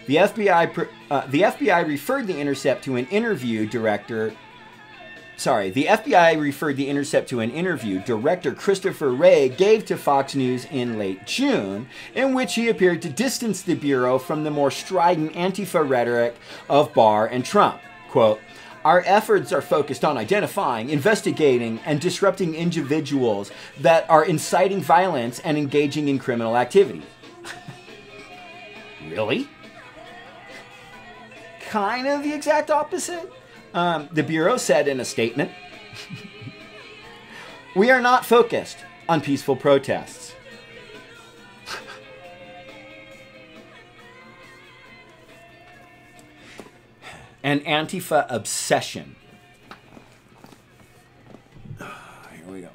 The FBI referred the Intercept to an interview director Christopher Wray gave to Fox News in late June, in which he appeared to distance the Bureau from the more strident Antifa rhetoric of Barr and Trump. Quote, "Our efforts are focused on identifying, investigating, and disrupting individuals that are inciting violence and engaging in criminal activity." Really? Kind of the exact opposite. The Bureau said in a statement, "We are not focused on peaceful protests." An Antifa obsession. Here we go.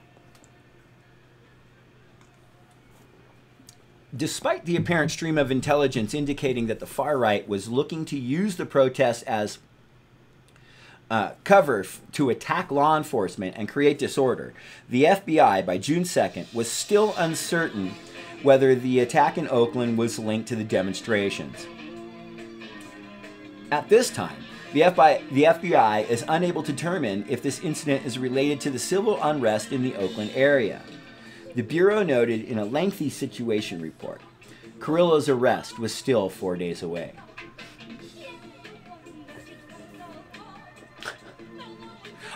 Despite the apparent stream of intelligence indicating that the far right was looking to use the protests as cover to attack law enforcement and create disorder, the FBI by June 2nd was still uncertain whether the attack in Oakland was linked to the demonstrations. At this time, the FBI is unable to determine if this incident is related to the civil unrest in the Oakland area. The Bureau noted in a lengthy situation report, Carrillo's arrest was still 4 days away.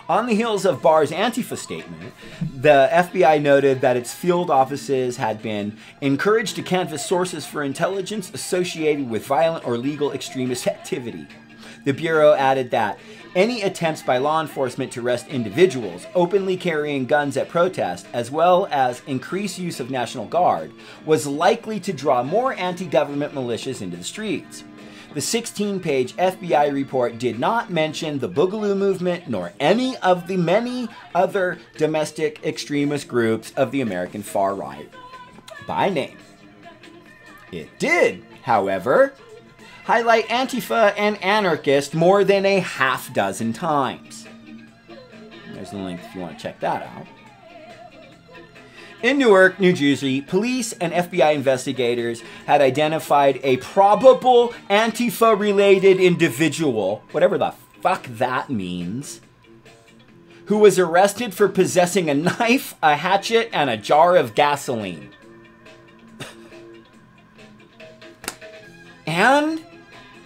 On the heels of Barr's Antifa statement, the FBI noted that its field offices had been encouraged to canvass sources for intelligence associated with violent or legal extremist activity. The Bureau added that any attempts by law enforcement to arrest individuals openly carrying guns at protest, as well as increased use of National Guard, was likely to draw more anti-government militias into the streets. The 16-page FBI report did not mention the Boogaloo movement nor any of the many other domestic extremist groups of the American far right by name. It did, however, highlight Antifa and anarchist more than a half dozen times. There's the link if you want to check that out. In Newark, New Jersey, police and FBI investigators had identified a probable Antifa-related individual, whatever the fuck that means, who was arrested for possessing a knife, a hatchet, and a jar of gasoline. And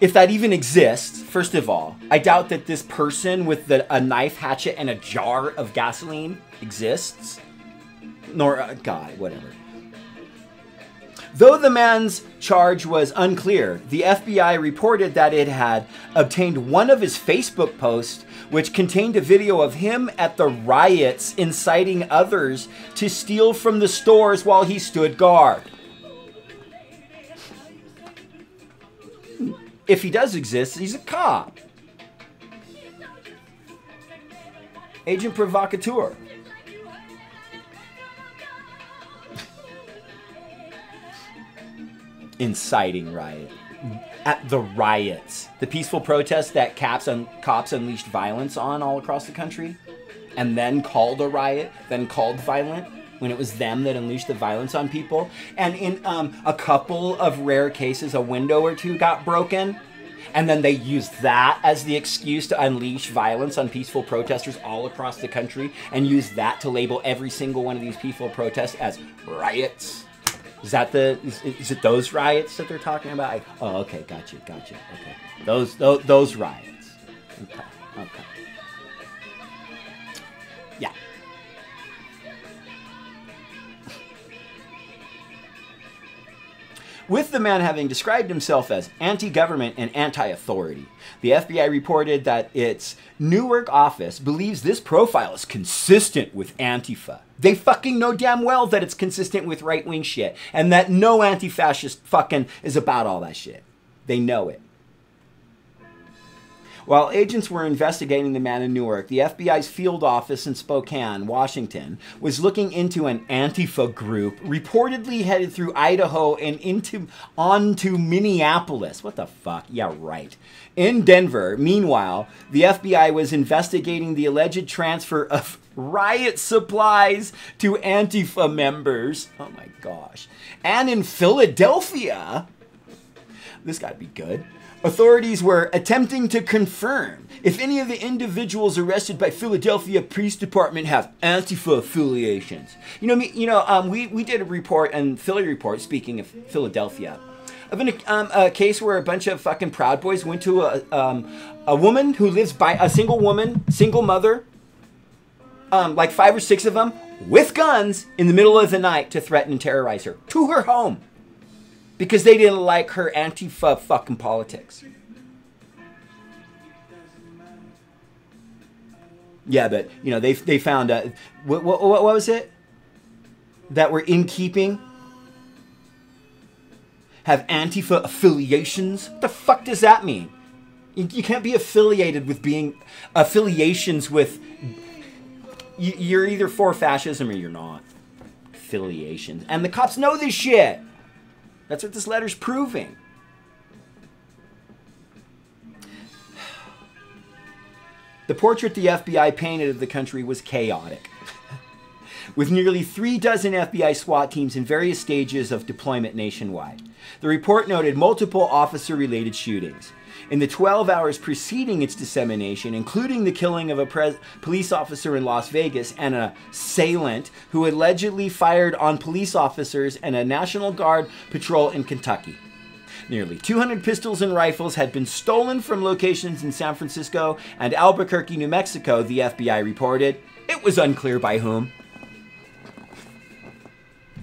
if that even exists, first of all, I doubt that this person with a knife, hatchet, and a jar of gasoline exists. Nor, God, whatever. Though the man's charge was unclear, the FBI reported that it had obtained one of his Facebook posts, which contained a video of him at the riots inciting others to steal from the stores while he stood guard. If he does exist, he's a cop. Agent provocateur. Inciting riot. At the riots. The peaceful protests that cops unleashed violence on all across the country. And then called a riot. Then called violent. When it was them that unleashed the violence on people. And in a couple of rare cases, a window or two got broken. And then they used that as the excuse to unleash violence on peaceful protesters all across the country. And used that to label every single one of these peaceful protests as riots. Is it those riots that they're talking about? Oh, okay, gotcha. Okay, those riots. Okay. Yeah. With the man having described himself as anti-government and anti-authority, the FBI reported that its Newark office believes this profile is consistent with Antifa. They fucking know damn well that it's consistent with right-wing shit, and that no anti-fascist fucking is about all that shit. They know it. While agents were investigating the man in Newark, the FBI's field office in Spokane, Washington, was looking into an Antifa group reportedly headed through Idaho and onto Minneapolis. What the fuck? Yeah, right. In Denver, meanwhile, the FBI was investigating the alleged transfer of riot supplies to Antifa members. Oh my gosh. And in Philadelphia, this gotta be good. Authorities were attempting to confirm if any of the individuals arrested by Philadelphia Police Department have Antifa affiliations. We did a report, and Philly report, speaking of Philadelphia, of a case where a bunch of fucking Proud Boys went to a woman who lives by a single woman, single mother, like 5 or 6 of them, with guns in the middle of the night to threaten and terrorize her to her home. Because they didn't like her Antifa fucking politics. Yeah, but, they found, what was it? That were in keeping? Have Antifa affiliations? What the fuck does that mean? You can't be affiliated with affiliations with, you're either for fascism or you're not. Affiliations. And the cops know this shit. That's what this letter's proving. The portrait the FBI painted of the country was chaotic. With nearly 36 FBI SWAT teams in various stages of deployment nationwide. The report noted multiple officer-related shootings. In the 12 hours preceding its dissemination, including the killing of a police officer in Las Vegas and an assailant who allegedly fired on police officers and a National Guard patrol in Kentucky. Nearly 200 pistols and rifles had been stolen from locations in San Francisco and Albuquerque, New Mexico, the FBI reported. It was unclear by whom.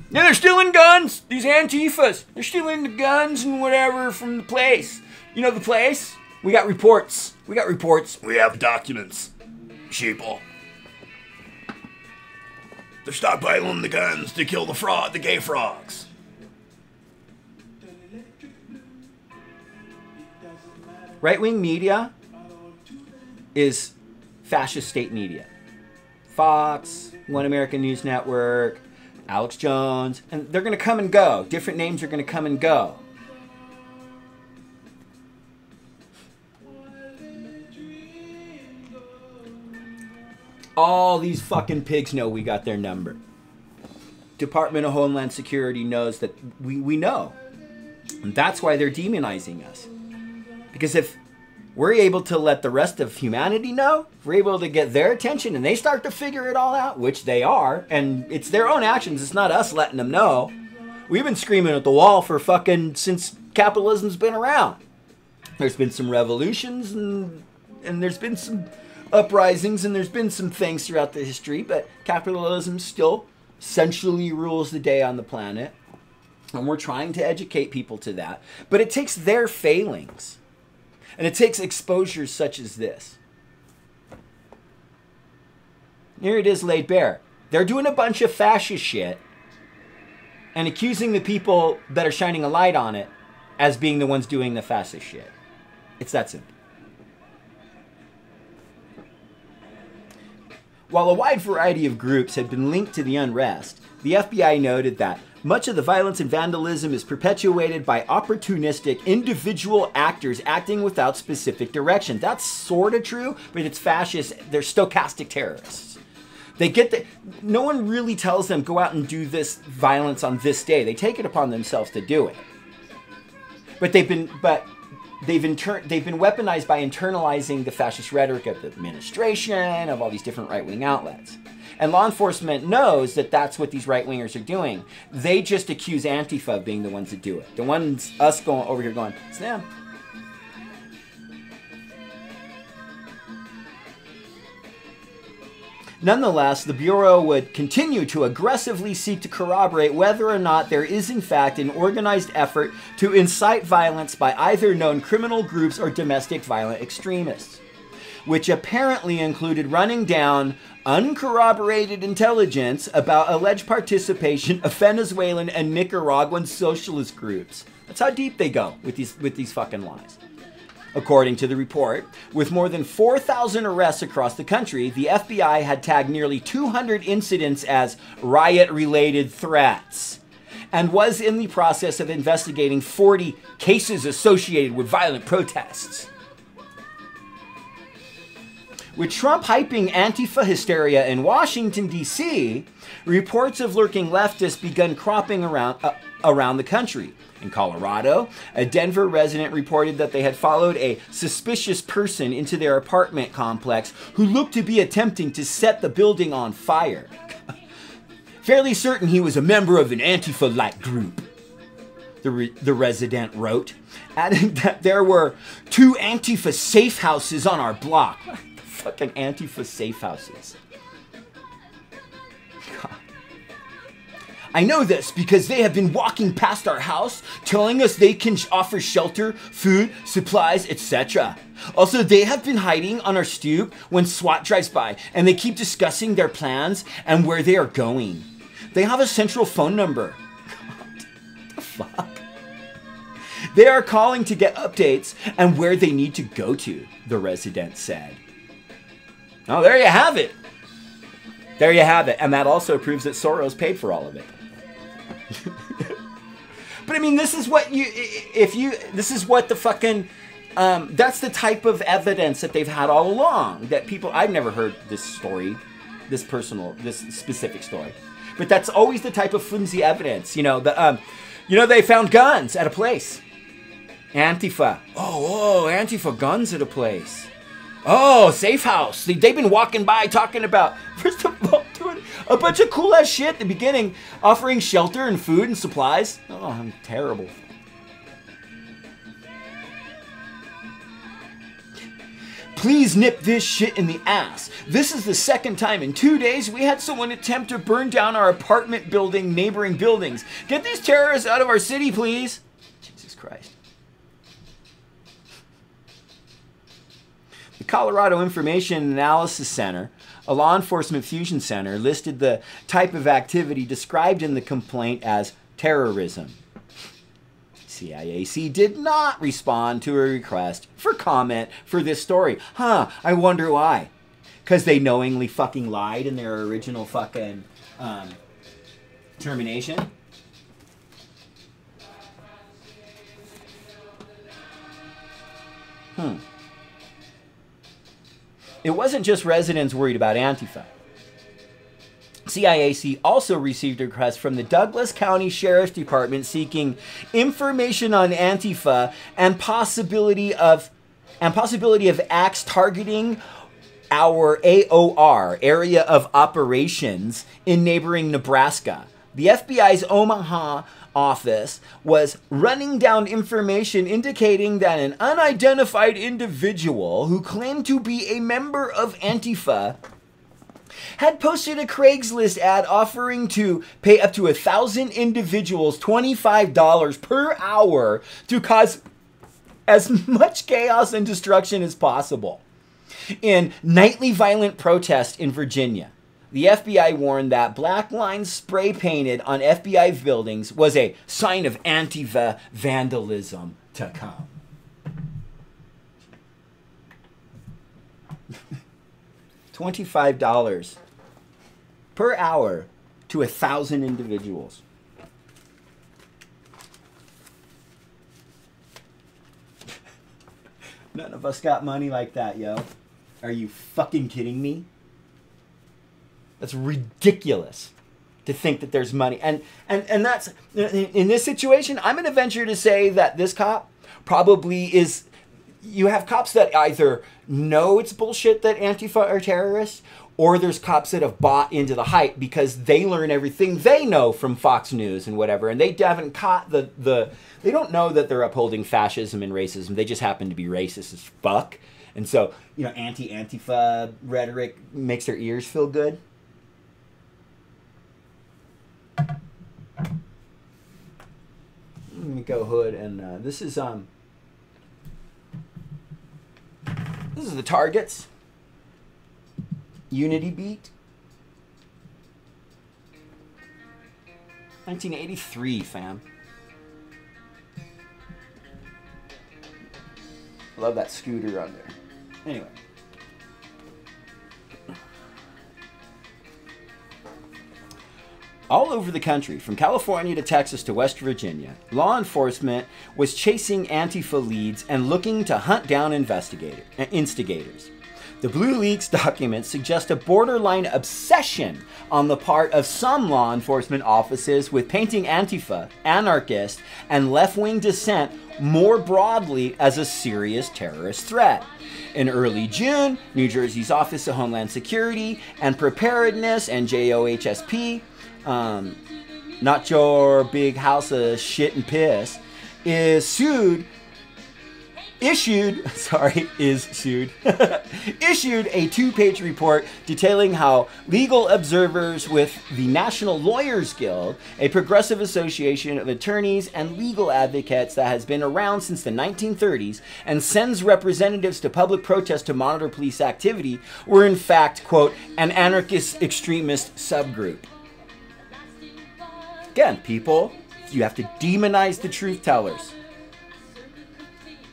Now they're stealing guns, these Antifas. They're stealing the guns and whatever from the place. You know the place? We got reports. We have documents. Sheeple. They're stockpiling the guns to kill the gay frogs. Right-wing media is fascist state media. Fox, One American News Network, Alex Jones, and they're going to come and go. Different names are going to come and go. All these fucking pigs know we got their number. Department of Homeland Security knows that we know. And that's why they're demonizing us. Because if we're able to let the rest of humanity know, if we're able to get their attention and they start to figure it all out, which they are, and it's their own actions, it's not us letting them know. We've been screaming at the wall for fucking since capitalism's been around. There's been some revolutions and there's been some uprisings and there's been some things throughout the history, but capitalism still essentially rules the day on the planet. And we're trying to educate people to that. But it takes their failings. And it takes exposures such as this. Here it is laid bare. They're doing a bunch of fascist shit and accusing the people that are shining a light on it as being the ones doing the fascist shit. It's that simple. While a wide variety of groups had been linked to the unrest, the FBI noted that much of the violence and vandalism is perpetuated by opportunistic individual actors acting without specific direction. That's sort of true, but it's fascist. They're stochastic terrorists. They get the, no one really tells them go out and do this violence on this day. They take it upon themselves to do it. But they've been weaponized by internalizing the fascist rhetoric of the administration, of all these different right-wing outlets. And law enforcement knows that that's what these right-wingers are doing. They just accuse Antifa of being the ones that do it. The ones, us going over here going, it's them. Nonetheless, the Bureau would continue to aggressively seek to corroborate whether or not there is in fact an organized effort to incite violence by either known criminal groups or domestic violent extremists, which apparently included running down uncorroborated intelligence about alleged participation of Venezuelan and Nicaraguan socialist groups. That's how deep they go with these fucking lies. According to the report, with more than 4,000 arrests across the country, the FBI had tagged nearly 200 incidents as riot-related threats and was in the process of investigating 40 cases associated with violent protests. With Trump hyping Antifa hysteria in Washington, D.C., reports of lurking leftists began cropping around the country. In Colorado, a Denver resident reported that they had followed a suspicious person into their apartment complex who looked to be attempting to set the building on fire. Fairly certain he was a member of an Antifa-like group, the resident wrote, adding that there were 2 Antifa safe houses on our block. What the fucking Antifa safe houses? God. I know this because they have been walking past our house telling us they can offer shelter, food, supplies, etc. Also, they have been hiding on our stoop when SWAT drives by, and they keep discussing their plans and where they are going. They have a central phone number. God, what the fuck? They are calling to get updates and where they need to go to, the resident said. Oh, there you have it. There you have it. And that also proves that Soros paid for all of it. But I mean, this is what this is what the fucking, that's the type of evidence that they've had all along. That people, I've never heard this story, this specific story. But that's always the type of flimsy evidence. You know, they found guns at a place. Antifa. Oh, Antifa guns at a place. Oh, safe house. They've been walking by talking about, first of all, doing a bunch of cool ass shit at the beginning, offering shelter and food and supplies. Oh, I'm terrible. Please nip this shit in the ass. This is the second time in 2 days we had someone attempt to burn down our apartment building, neighboring buildings. Get these terrorists out of our city, please. Jesus Christ. The Colorado Information Analysis Center, a law enforcement fusion center, listed the type of activity described in the complaint as terrorism. CIAC did not respond to a request for comment for this story. I wonder why. Because they knowingly fucking lied in their original fucking termination. it wasn't just residents worried about Antifa. CIAC also received requests from the Douglas County Sheriff's Department seeking information on Antifa and possibility of acts targeting our AOR, area of operations, in neighboring Nebraska. The FBI's Omaha office was running down information indicating that an unidentified individual who claimed to be a member of Antifa had posted a Craigslist ad offering to pay up to 1,000 individuals $25 per hour to cause as much chaos and destruction as possible. In nightly violent protest in Virginia, the FBI warned that black lines spray painted on FBI buildings was a sign of Antifa vandalism to come. $25 per hour to 1,000 individuals. None of us got money like that, yo. Are you fucking kidding me? That's ridiculous to think that there's money. And that's, in this situation, I'm going to venture to say that this cop probably is, you have cops that either know it's bullshit that Antifa are terrorists, or there's cops that have bought into the hype because they learn everything they know from Fox News and whatever, and they haven't caught they don't know that they're upholding fascism and racism. They just happen to be racist as fuck. And so, you know, anti-Antifa rhetoric makes their ears feel good. Let me go ahead and this is the targets. Unity Beat. 1983, fam. Love that scooter on there. Anyway. All over the country, from California to Texas to West Virginia, law enforcement was chasing Antifa leads and looking to hunt down instigators. The Blue Leaks documents suggest a borderline obsession on the part of some law enforcement offices with painting Antifa, anarchist, and left-wing dissent more broadly as a serious terrorist threat. In early June, New Jersey's Office of Homeland Security and Preparedness, and JOHSP, not your big house of shit and piss, issued a 2-page report detailing how legal observers with the National Lawyers Guild, a progressive association of attorneys and legal advocates that has been around since the 1930s and sends representatives to public protests to monitor police activity, were in fact, quote, an anarchist extremist subgroup. Again, people, you have to demonize the truth tellers.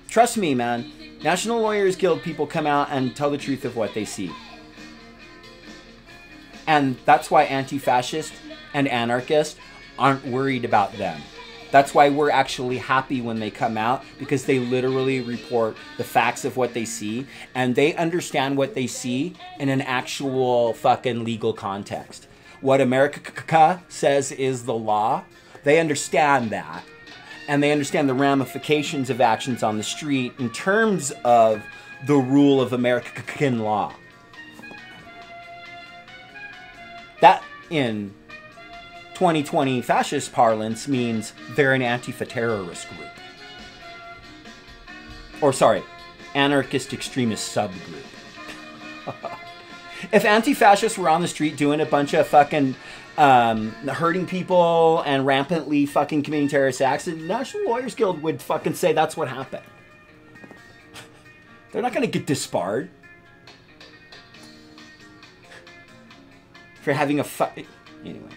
Trust me, man. National Lawyers Guild people come out and tell the truth of what they see. And that's why anti-fascists and anarchists aren't worried about them. That's why we're actually happy when they come out, because they literally report the facts of what they see, and they understand what they see in an actual fucking legal context. What America says is the law, they understand that. And they understand the ramifications of actions on the street in terms of the rule of American law. That, in 2020 fascist parlance, means they're an Antifa terrorist group. Or, sorry, anarchist extremist subgroup. If anti-fascists were on the street doing a bunch of fucking hurting people and rampantly fucking committing terrorist acts, the National Lawyers Guild would fucking say that's what happened. They're not going to get disbarred for having a anyway.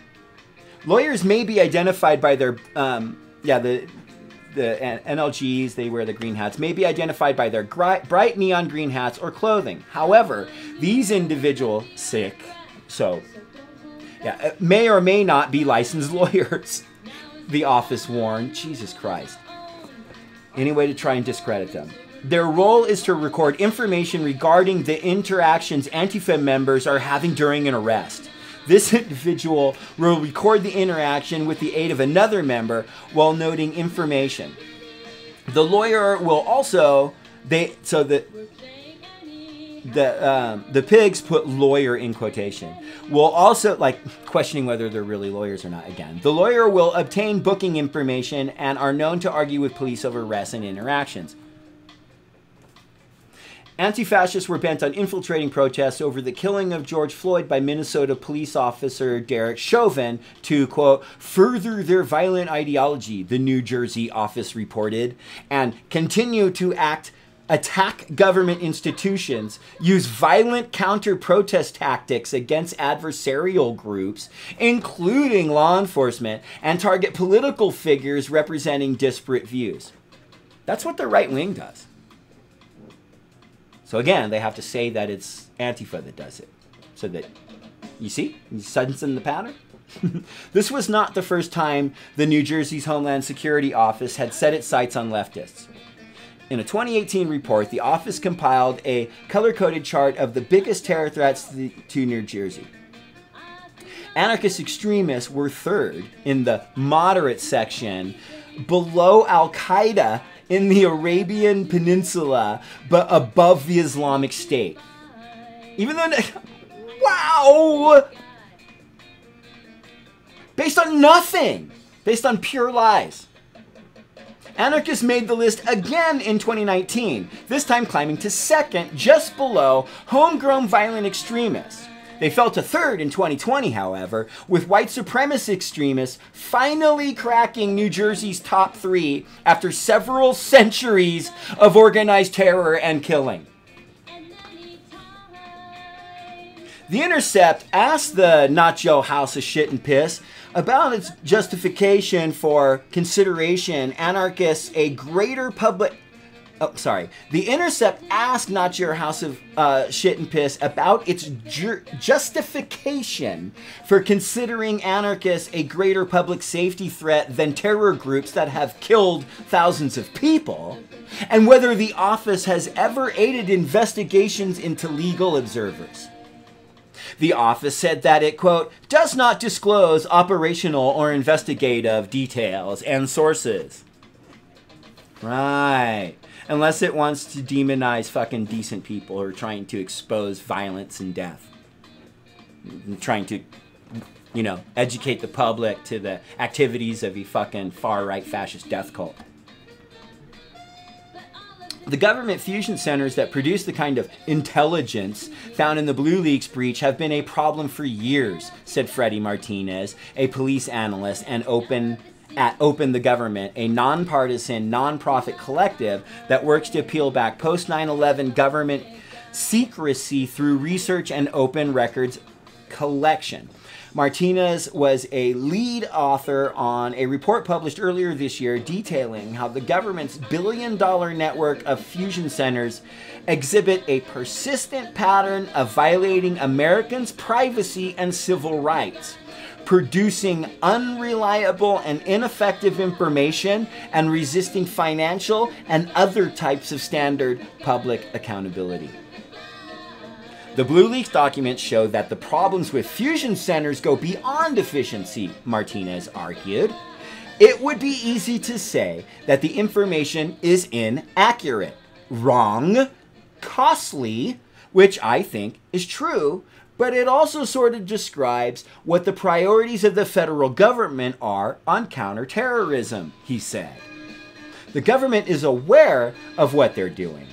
Lawyers may be identified by their the NLGs, they wear the green hats, may be identified by their bright neon green hats or clothing. However, these individuals, may or may not be licensed lawyers, the office warned. Jesus Christ. Any way to try and discredit them. Their role is to record information regarding the interactions Antifa members are having during an arrest. This individual will record the interaction with the aid of another member while noting information. The lawyer will also, the pigs put lawyer in quotation, will also, like, questioning whether they're really lawyers or not again. The lawyer will obtain booking information and are known to argue with police over arrests and interactions. Anti-fascists were bent on infiltrating protests over the killing of George Floyd by Minnesota police officer Derek Chauvin to, quote, further their violent ideology, the New Jersey office reported, and continue to attack government institutions, use violent counter-protest tactics against adversarial groups, including law enforcement, and target political figures representing disparate views. That's what the right wing does. So again, they have to say that it's Antifa that does it. So that, you see? You sense in the pattern? This was not the first time the New Jersey's Homeland Security Office had set its sights on leftists. In a 2018 report, the office compiled a color-coded chart of the biggest terror threats to New Jersey. Anarchist extremists were third in the moderate section, below Al-Qaeda in the Arabian Peninsula, but above the Islamic State. Even though... Wow! Based on nothing! Based on pure lies. Anarchists made the list again in 2019, this time climbing to second, just below homegrown violent extremists. They fell to third in 2020, however, with white supremacist extremists finally cracking New Jersey's top 3 after several centuries of organized terror and killing. The Intercept asked the Nacho House of Shit and Piss about its justification for consideration anarchists a greater public... Oh, sorry. The Intercept asked Not Your House of Shit and Piss about its justification for considering anarchists a greater public safety threat than terror groups that have killed thousands of people, and whether the office has ever aided investigations into legal observers. The office said that it, quote, does not disclose operational or investigative details and sources. Right. Unless it wants to demonize fucking decent people who are trying to expose violence and death. And trying to, you know, educate the public to the activities of a fucking far-right fascist death cult. The government fusion centers that produce the kind of intelligence found in the Blue Leaks breach have been a problem for years, said Freddie Martinez, a police analyst and Open the Government, a nonpartisan, nonprofit collective that works to peel back post-9/11 government secrecy through research and open records collection. Martinez was a lead author on a report published earlier this year detailing how the government's billion-dollar network of fusion centers exhibit a persistent pattern of violating Americans' privacy and civil rights, producing unreliable and ineffective information, and resisting financial and other types of standard public accountability. The Blue Leaks documents show that the problems with fusion centers go beyond efficiency, Martinez argued. It would be easy to say that the information is inaccurate, wrong, costly, which I think is true, but it also sort of describes what the priorities of the federal government are on counterterrorism, he said. The government is aware of what they're doing.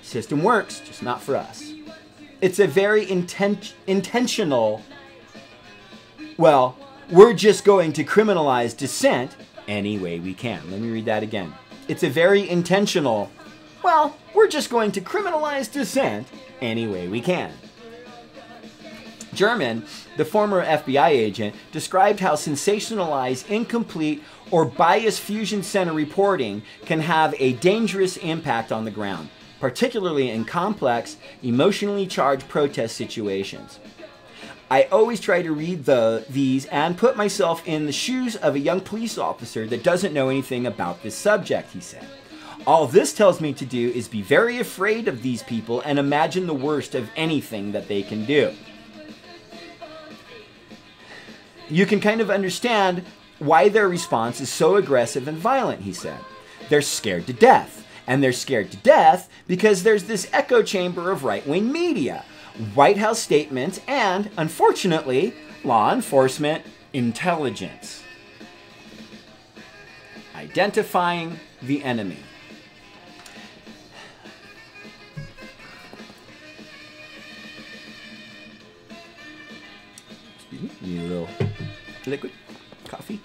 System works, just not for us. It's a very intentional, well, we're just going to criminalize dissent any way we can. Let me read that again. It's a very intentional, well, we're just going to criminalize dissent any way we can. German, the former FBI agent, described how sensationalized, incomplete, or biased fusion center reporting can have a dangerous impact on the ground, particularly in complex, emotionally charged protest situations. I always try to read these and put myself in the shoes of a young police officer that doesn't know anything about this subject, he said. All this tells me to do is be very afraid of these people and imagine the worst of anything that they can do. You can kind of understand why their response is so aggressive and violent, he said. They're scared to death. And they're scared to death because there's this echo chamber of right-wing media, White House statements, and, unfortunately, law enforcement intelligence. Identifying the enemy. Excuse me, need a little liquid coffee.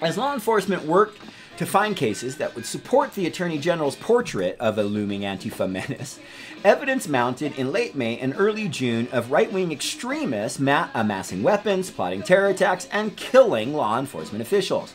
As law enforcement worked to find cases that would support the Attorney General's portrait of a looming Antifa menace, evidence mounted in late May and early June of right-wing extremists amassing weapons, plotting terror attacks, and killing law enforcement officials.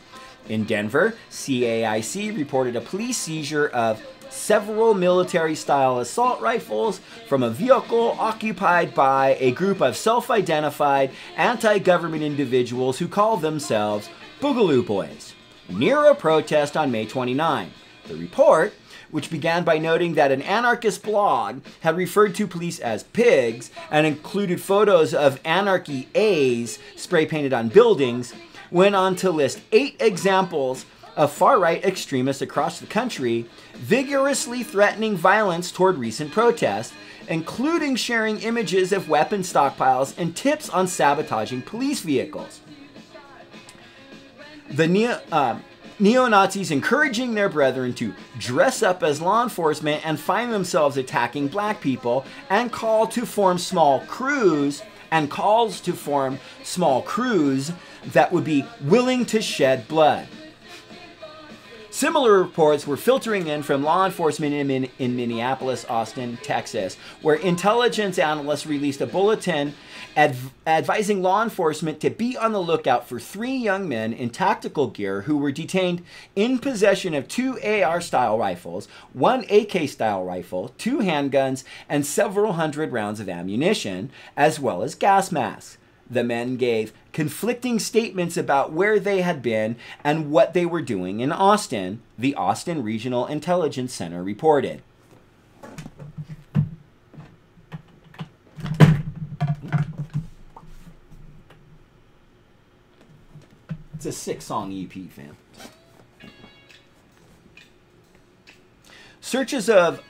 In Denver, CAIC reported a police seizure of several military-style assault rifles from a vehicle occupied by a group of self-identified anti-government individuals who call themselves Boogaloo Boys, near a protest on May 29. The report, which began by noting that an anarchist blog had referred to police as pigs and included photos of anarchy A's spray-painted on buildings, went on to list 8 examples of far-right extremists across the country vigorously threatening violence toward recent protests, including sharing images of weapon stockpiles and tips on sabotaging police vehicles. The neo-Nazis encouraging their brethren to dress up as law enforcement and find themselves attacking black people, and calls to form small crews that would be willing to shed blood. Similar reports were filtering in from law enforcement in Minneapolis, Austin, Texas, where intelligence analysts released a bulletin advising law enforcement to be on the lookout for 3 young men in tactical gear who were detained in possession of 2 AR-style rifles, 1 AK-style rifle, 2 handguns, and several hundred rounds of ammunition, as well as gas masks. The men gave conflicting statements about where they had been and what they were doing in Austin, the Austin Regional Intelligence Center reported. It's a 6-song EP, fam. Searches of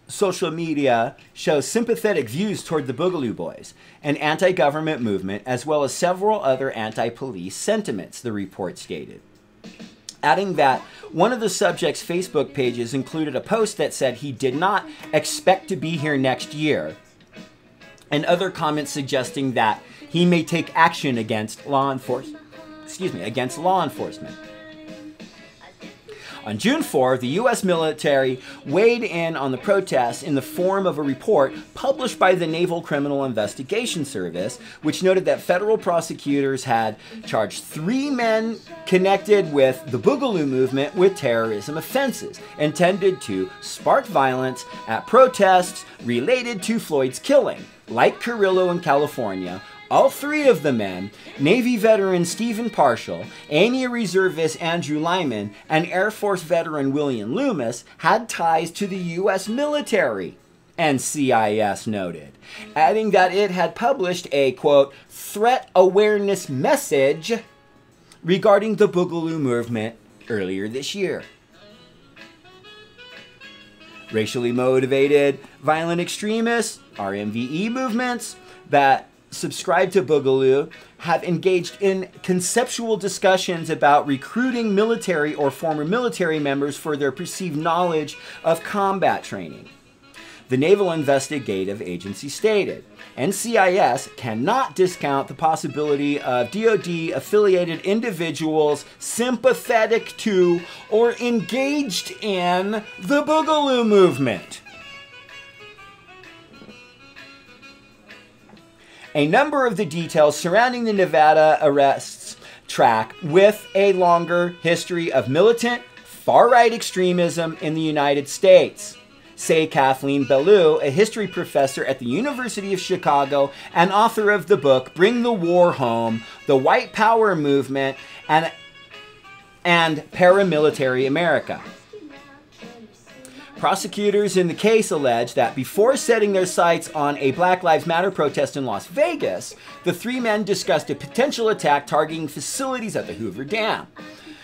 social media show sympathetic views toward the Boogaloo Boys, an anti-government movement, as well as several other anti-police sentiments, the report stated. Adding that one of the subject's Facebook pages included a post that said he did not expect to be here next year, and other comments suggesting that he may take action against law enforcement. On June 4, the U.S. military weighed in on the protests in the form of a report published by the Naval Criminal Investigation Service, which noted that federal prosecutors had charged 3 men connected with the Boogaloo movement with terrorism offenses intended to spark violence at protests related to Floyd's killing, like Carrillo in California. All 3 of the men, Navy veteran Stephen Parshall, Army reservist Andrew Lyman, and Air Force veteran William Loomis, had ties to the U.S. military, NCIS noted, adding that it had published a, quote, threat awareness message regarding the Boogaloo movement earlier this year. Racially motivated violent extremists, RMVE movements that subscribe to Boogaloo have engaged in conceptual discussions about recruiting military or former military members for their perceived knowledge of combat training. The Naval Investigative Agency stated, NCIS cannot discount the possibility of DoD-affiliated individuals sympathetic to or engaged in the Boogaloo movement. A number of the details surrounding the Nevada arrests track with a longer history of militant, far-right extremism in the United States. say Kathleen Belew, a history professor at the University of Chicago and author of the book Bring the War Home, The White Power Movement, and Paramilitary America. Prosecutors in the case allege that before setting their sights on a Black Lives Matter protest in Las Vegas, the three men discussed a potential attack targeting facilities at the Hoover Dam.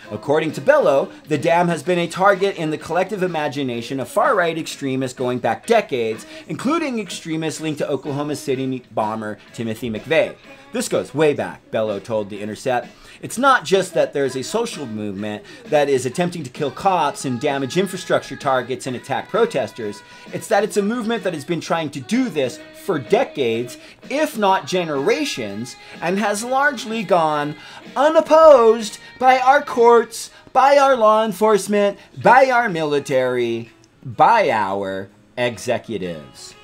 According to Bellow, the dam has been a target in the collective imagination of far-right extremists going back decades, including extremists linked to Oklahoma City bomber Timothy McVeigh. This goes way back, Bellow told The Intercept. It's not just that there's a social movement that is attempting to kill cops and damage infrastructure targets and attack protesters. It's that it's a movement that has been trying to do this for decades, if not generations, and has largely gone unopposed by our courts, by our law enforcement, by our military, by our executives.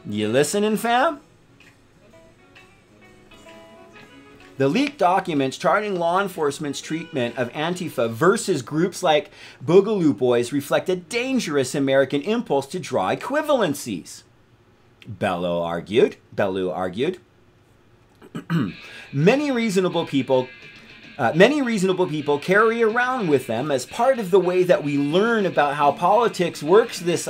You listening, fam? The leaked documents charting law enforcement's treatment of Antifa versus groups like Boogaloo Boys reflect a dangerous American impulse to draw equivalencies. Bellew argued. Many reasonable people carry around with them as part of the way that we learn about how politics works this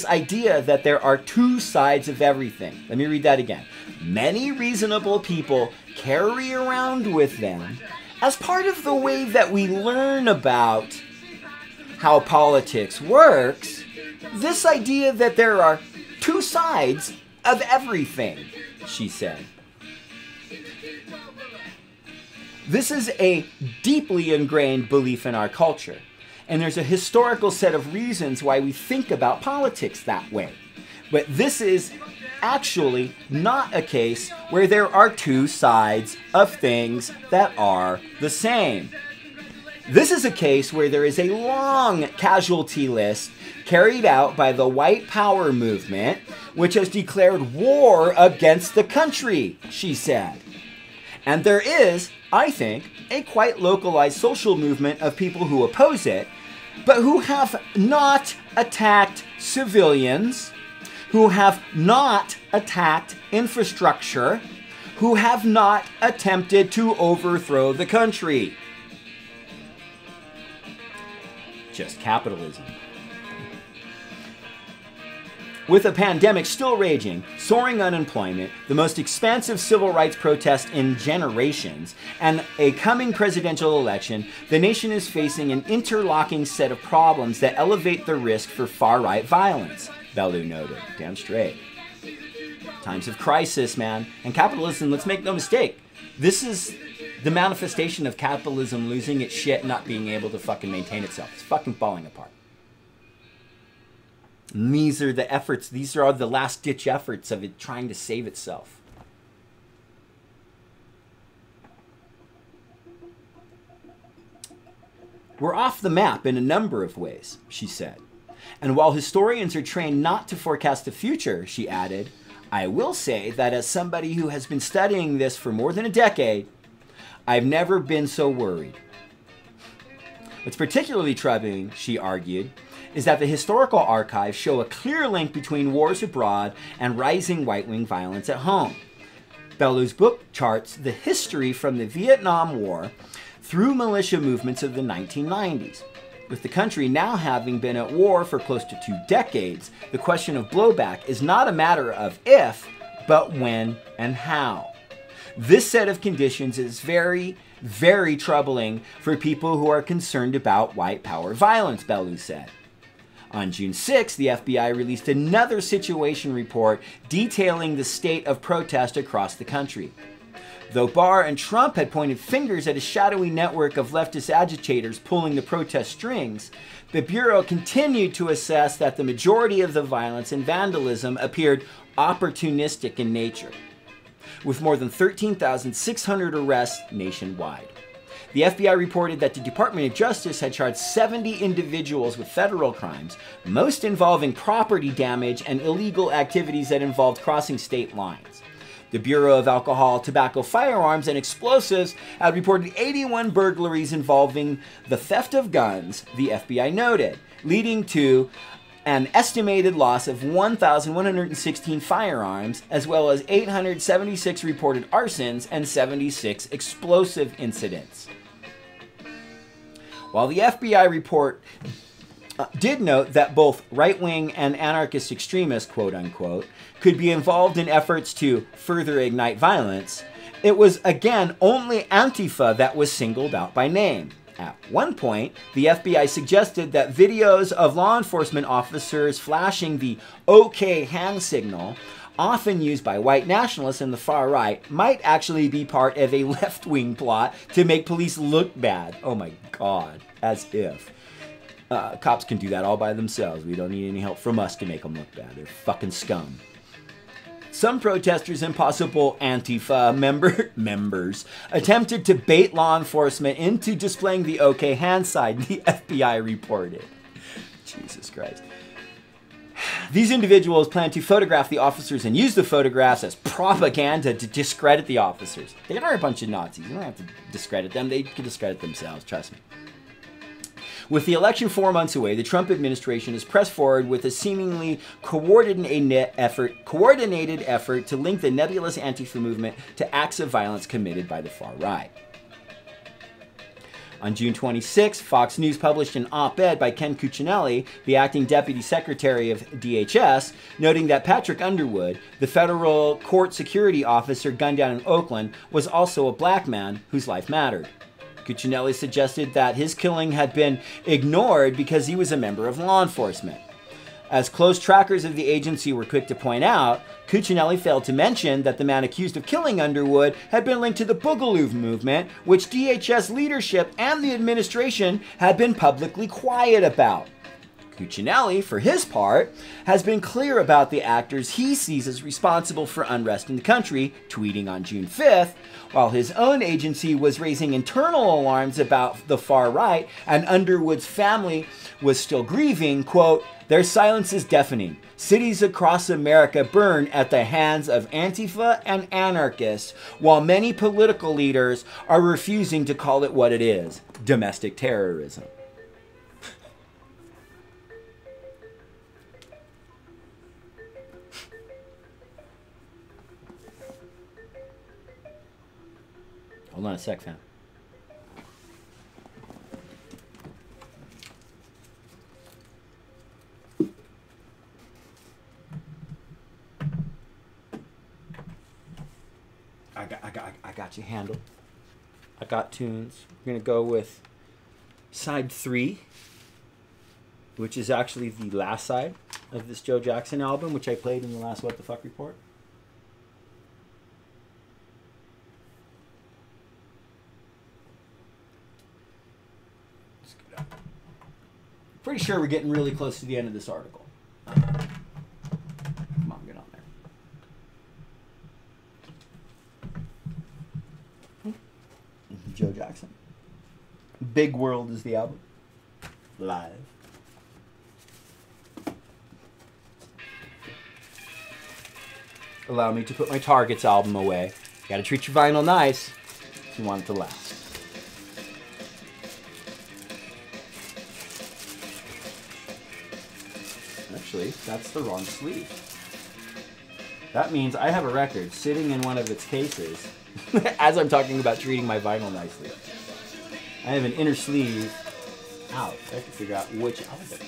idea that there are two sides of everything. Let me read that again. Many reasonable people carry around with them as part of the way that we learn about how politics works, this idea that there are two sides of everything, she said. This is a deeply ingrained belief in our culture. And there's a historical set of reasons why we think about politics that way. But this is actually not a case where there are two sides of things that are the same. This is a case where there is a long casualty list carried out by the White Power movement, which has declared war against the country, she said. And there is, I think, a quite localized social movement of people who oppose it, but who have not attacked civilians, who have not attacked infrastructure, who have not attempted to overthrow the country. Just capitalism. With a pandemic still raging, soaring unemployment, the most expansive civil rights protest in generations, and a coming presidential election, the nation is facing an interlocking set of problems that elevate the risk for far-right violence, Bellew noted. Damn straight. Times of crisis, man. And capitalism, let's make no mistake, this is the manifestation of capitalism losing its shit, not being able to fucking maintain itself. It's fucking falling apart. And these are the efforts, these are the last-ditch efforts of it trying to save itself. We're off the map in a number of ways, she said. And while historians are trained not to forecast the future, she added, I will say that as somebody who has been studying this for more than a decade, I've never been so worried. What's particularly troubling, she argued, is that the historical archives show a clear link between wars abroad and rising right-wing violence at home. Bellew's book charts the history from the Vietnam War through militia movements of the 1990s. With the country now having been at war for close to 2 decades, the question of blowback is not a matter of if, but when and how. This set of conditions is very, very troubling for people who are concerned about white power violence, Bellew said. On June 6, the FBI released another situation report detailing the state of protest across the country. Though Barr and Trump had pointed fingers at a shadowy network of leftist agitators pulling the protest strings, the Bureau continued to assess that the majority of the violence and vandalism appeared opportunistic in nature, with more than 13,600 arrests nationwide. The FBI reported that the Department of Justice had charged 70 individuals with federal crimes, most involving property damage and illegal activities that involved crossing state lines. The Bureau of Alcohol, Tobacco, Firearms, and Explosives had reported 81 burglaries involving the theft of guns, the FBI noted, leading to an estimated loss of 1,116 firearms, as well as 876 reported arsons and 76 explosive incidents. While the FBI report did note that both right-wing and anarchist extremists, quote-unquote, could be involved in efforts to further ignite violence, it was again only Antifa that was singled out by name. At one point, the FBI suggested that videos of law enforcement officers flashing the OK hand signal, often used by white nationalists in the far right, might actually be part of a left-wing plot to make police look bad. Oh my God, as if. Cops can do that all by themselves. We don't need any help from us to make them look bad. They're fucking scum. Some protesters and possible Antifa members attempted to bait law enforcement into displaying the OK hand sign, the FBI reported. Jesus Christ. These individuals plan to photograph the officers and use the photographs as propaganda to discredit the officers. They are a bunch of Nazis. You don't have to discredit them. They can discredit themselves, trust me. With the election 4 months away, the Trump administration has pressed forward with a seemingly coordinated effort to link the nebulous Antifa movement to acts of violence committed by the far right. On June 26, Fox News published an op-ed by Ken Cuccinelli, the acting deputy secretary of DHS, noting that Patrick Underwood, the federal court security officer gunned down in Oakland, was also a black man whose life mattered. Cuccinelli suggested that his killing had been ignored because he was a member of law enforcement. As close trackers of the agency were quick to point out, Cuccinelli failed to mention that the man accused of killing Underwood had been linked to the Boogaloo movement, which DHS leadership and the administration had been publicly quiet about. Cuccinelli, for his part, has been clear about the actors he sees as responsible for unrest in the country, tweeting on June 5th, while his own agency was raising internal alarms about the far right and Underwood's family was still grieving, quote, "Their silence is deafening. Cities across America burn at the hands of Antifa and anarchists, while many political leaders are refusing to call it what it is, domestic terrorism." Hold on a sec, fam. I got you handled. I got tunes. We're gonna go with side 3, which is actually the last side of this Joe Jackson album, which I played in the last What the Fuck report. Pretty sure we're getting really close to the end of this article. Come on, get on there. Joe Jackson. Big World is the album. Live. Allow me to put my Targets album away. Gotta treat your vinyl nice if you want it to last. Actually, that's the wrong sleeve. That means I have a record sitting in one of its cases as I'm talking about treating my vinyl nicely. I have an inner sleeve out. I have to figure out which album.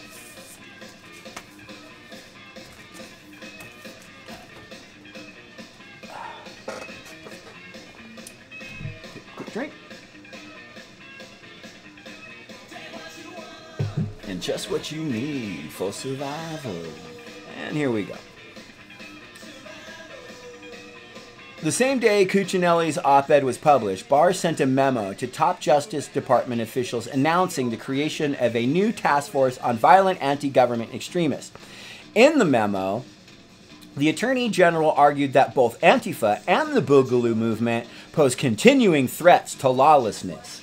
Quick drink. And just what you need for survival. And here we go. The same day Cuccinelli's op-ed was published, Barr sent a memo to top Justice Department officials announcing the creation of a new task force on violent anti-government extremists. In the memo, the Attorney General argued that both Antifa and the Boogaloo movement pose continuing threats to lawlessness.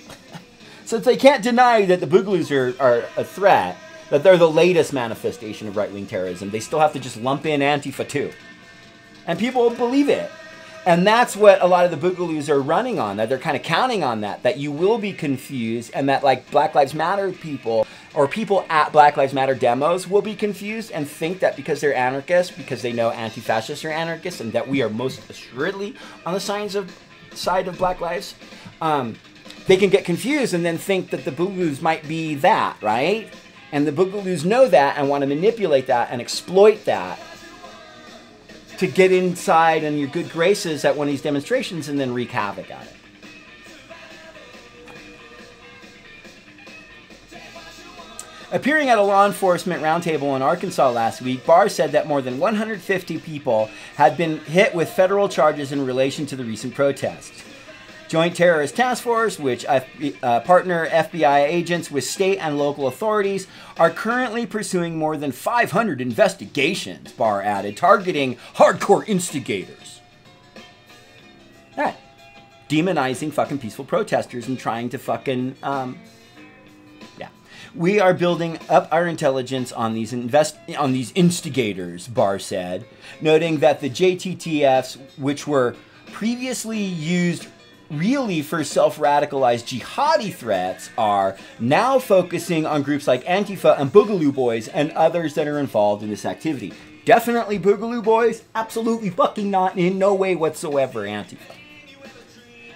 Since they can't deny that the Boogaloos are a threat, that they're the latest manifestation of right-wing terrorism, they still have to just lump in Antifa too. And people believe it. And that's what a lot of the boogaloos are running on, that they're kind of counting on that you will be confused, and that like Black Lives Matter people or people at Black Lives Matter demos will be confused and think that because they're anarchists, because they know anti-fascists are anarchists, and that we are most assuredly on the side of Black Lives, they can get confused and then think that the boogaloos might be that, right? And the boogaloos know that and want to manipulate that and exploit that to get inside in your good graces at one of these demonstrations and then wreak havoc at it. Appearing at a law enforcement roundtable in Arkansas last week, Barr said that more than 150 people had been hit with federal charges in relation to the recent protests. Joint Terrorist Task Force, which partner FBI agents with state and local authorities, are currently pursuing more than 500 investigations, Barr added, targeting hardcore instigators. All right. Demonizing fucking peaceful protesters and trying to fucking, yeah. We are building up our intelligence on these instigators, Barr said, noting that the JTTFs, which were previously used really for self-radicalized jihadi threats, are now focusing on groups like Antifa and Boogaloo Boys and others that are involved in this activity. Definitely Boogaloo Boys, absolutely fucking not, in no way whatsoever Antifa.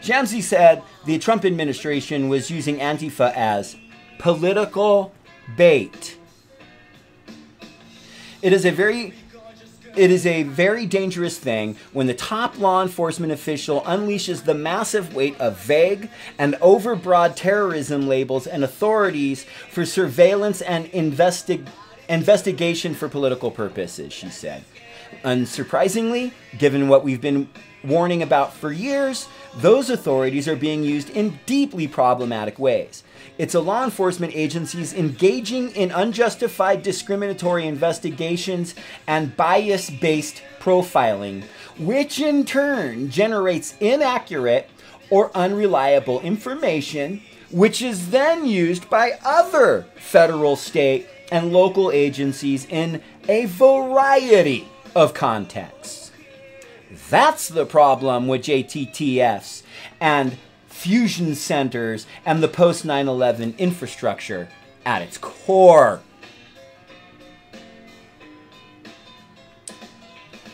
Shamsi said the Trump administration was using Antifa as political bait. It is a very dangerous thing when the top law enforcement official unleashes the massive weight of vague and overbroad terrorism labels and authorities for surveillance and investigation for political purposes, she said. Unsurprisingly, given what we've been warning about for years, those authorities are being used in deeply problematic ways. It's a law enforcement agencies engaging in unjustified discriminatory investigations and bias-based profiling, which in turn generates inaccurate or unreliable information, which is then used by other federal, state, and local agencies in a variety of contexts. That's the problem with JTTFs and fusion centers and the post 9/11 infrastructure at its core.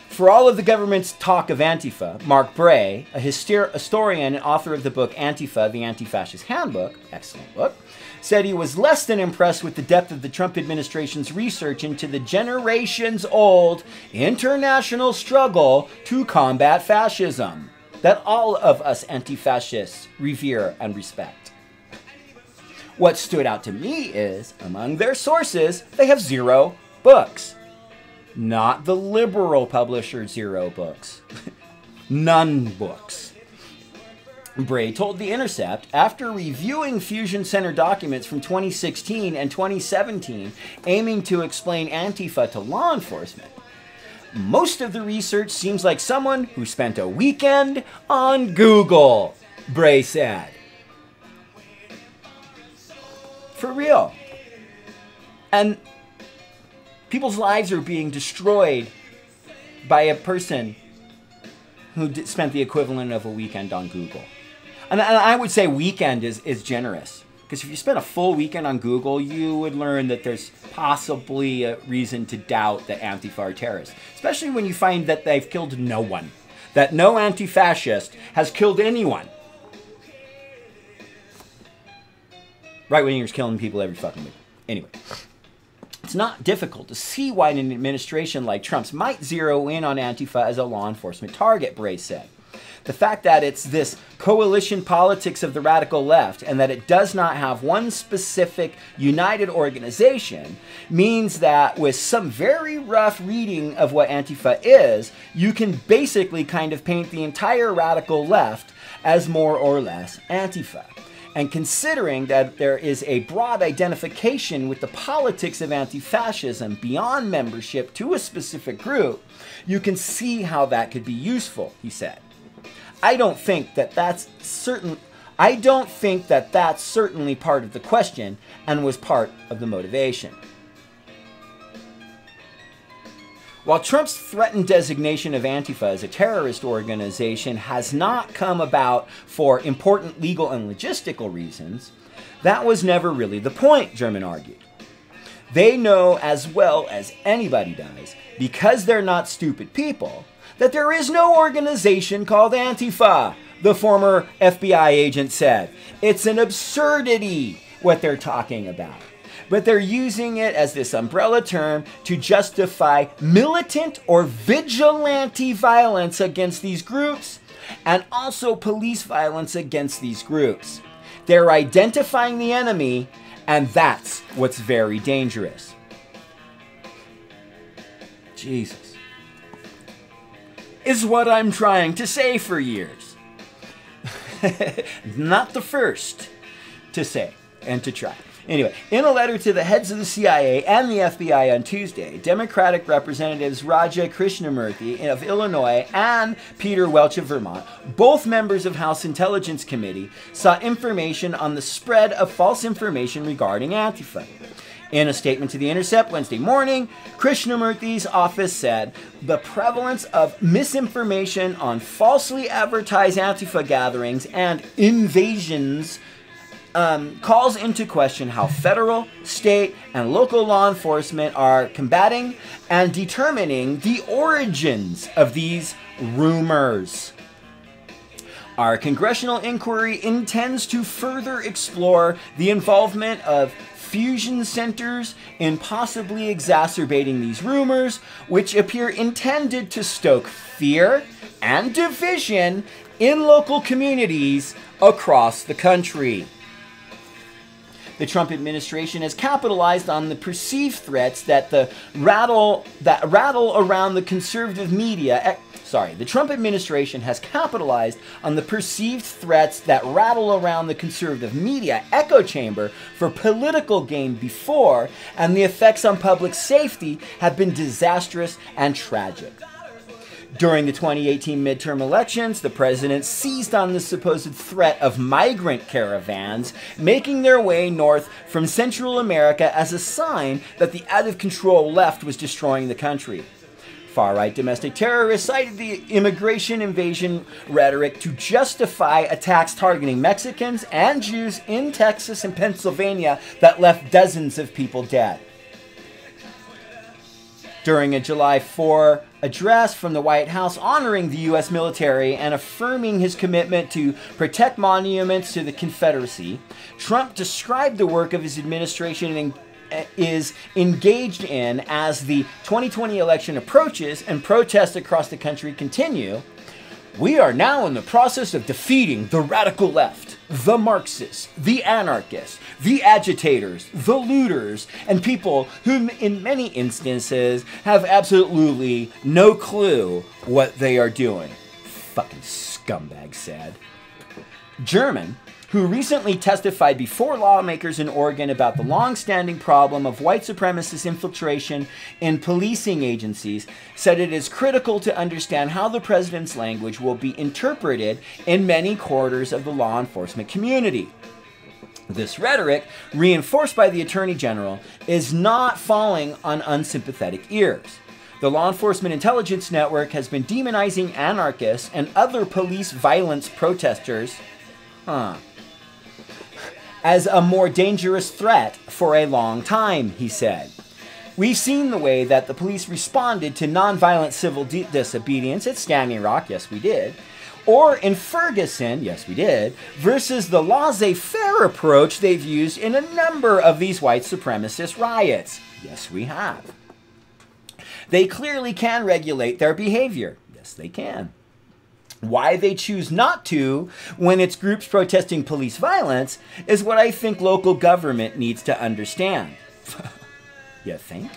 For all of the government's talk of Antifa, Mark Bray, a historian and author of the book Antifa, the Anti-Fascist Handbook, excellent book, said he was less than impressed with the depth of the Trump administration's research into the generations-old international struggle to combat fascism that all of us anti-fascists revere and respect. What stood out to me is, among their sources, they have 0 books. Not the liberal publisher 0 books. None books. Bray told The Intercept, after reviewing Fusion Center documents from 2016 and 2017 aiming to explain Antifa to law enforcement, most of the research seems like someone who spent a weekend on Google, Bray said. For real. And people's lives are being destroyed by a person who spent the equivalent of a weekend on Google. And I would say weekend is generous. Because if you spent a full weekend on Google, you would learn that there's possibly a reason to doubt that Antifa are terrorists. Especially when you find that they've killed no one. That no anti-fascist has killed anyone. Right-wingers killing people every fucking week. Anyway. It's not difficult to see why an administration like Trump's might zero in on Antifa as a law enforcement target, Bray said. The fact that it's this coalition politics of the radical left and that it does not have one specific united organization means that with some very rough reading of what Antifa is, you can basically kind of paint the entire radical left as more or less Antifa. And considering that there is a broad identification with the politics of anti-fascism beyond membership to a specific group, you can see how that could be useful, he said. I don't think that that's certainly part of the question and was part of the motivation. While Trump's threatened designation of Antifa as a terrorist organization has not come about for important legal and logistical reasons, that was never really the point, German argued. They know as well as anybody does, because they're not stupid people, that there is no organization called Antifa, the former FBI agent said. It's an absurdity what they're talking about. But they're using it as this umbrella term to justify militant or vigilante violence against these groups and also police violence against these groups. They're identifying the enemy, and that's what's very dangerous. Jesus. Is what I'm trying to say for years. Not the first to say and to try. Anyway, in a letter to the heads of the CIA and the FBI on Tuesday, Democratic Representatives Raja Krishnamurthy of Illinois and Peter Welch of Vermont, both members of House Intelligence Committee, sought information on the spread of false information regarding Antifa. In a statement to The Intercept Wednesday morning, Krishnamurthy's office said the prevalence of misinformation on falsely advertised Antifa gatherings and invasions calls into question how federal, state, and local law enforcement are combating and determining the origins of these rumors. Our congressional inquiry intends to further explore the involvement of fusion centers in possibly exacerbating these rumors, which appear intended to stoke fear and division in local communities across the country. The Trump administration has capitalized on the perceived threats that rattle around the conservative media. The Trump administration has capitalized on the perceived threats that rattle around the conservative media echo chamber for political gain before, and the effects on public safety have been disastrous and tragic. During the 2018 midterm elections, the president seized on the supposed threat of migrant caravans making their way north from Central America as a sign that the out-of-control left was destroying the country. Far-right domestic terrorists cited the immigration invasion rhetoric to justify attacks targeting Mexicans and Jews in Texas and Pennsylvania that left dozens of people dead. During a July 4 address from the White House honoring the U.S. military and affirming his commitment to protect monuments to the Confederacy, Trump described the work of his administration is engaged in as the 2020 election approaches and protests across the country continue. We are now in the process of defeating the radical left, the Marxists, the anarchists, the agitators, the looters, and people who in many instances have absolutely no clue what they are doing. Fucking scumbag said. German, who recently testified before lawmakers in Oregon about the long-standing problem of white supremacist infiltration in policing agencies, said it is critical to understand how the president's language will be interpreted in many quarters of the law enforcement community. This rhetoric, reinforced by the Attorney General, is not falling on unsympathetic ears. The Law Enforcement Intelligence Network has been demonizing anarchists and other police violence protesters as a more dangerous threat for a long time, he said. We've seen the way that the police responded to nonviolent civil disobedience at Standing Rock, yes we did, or in Ferguson, yes we did, versus the laissez-faire approach they've used in a number of these white supremacist riots. Yes, we have. They clearly can regulate their behavior. Yes, they can. Why they choose not to when it's groups protesting police violence is what I think local government needs to understand. You think?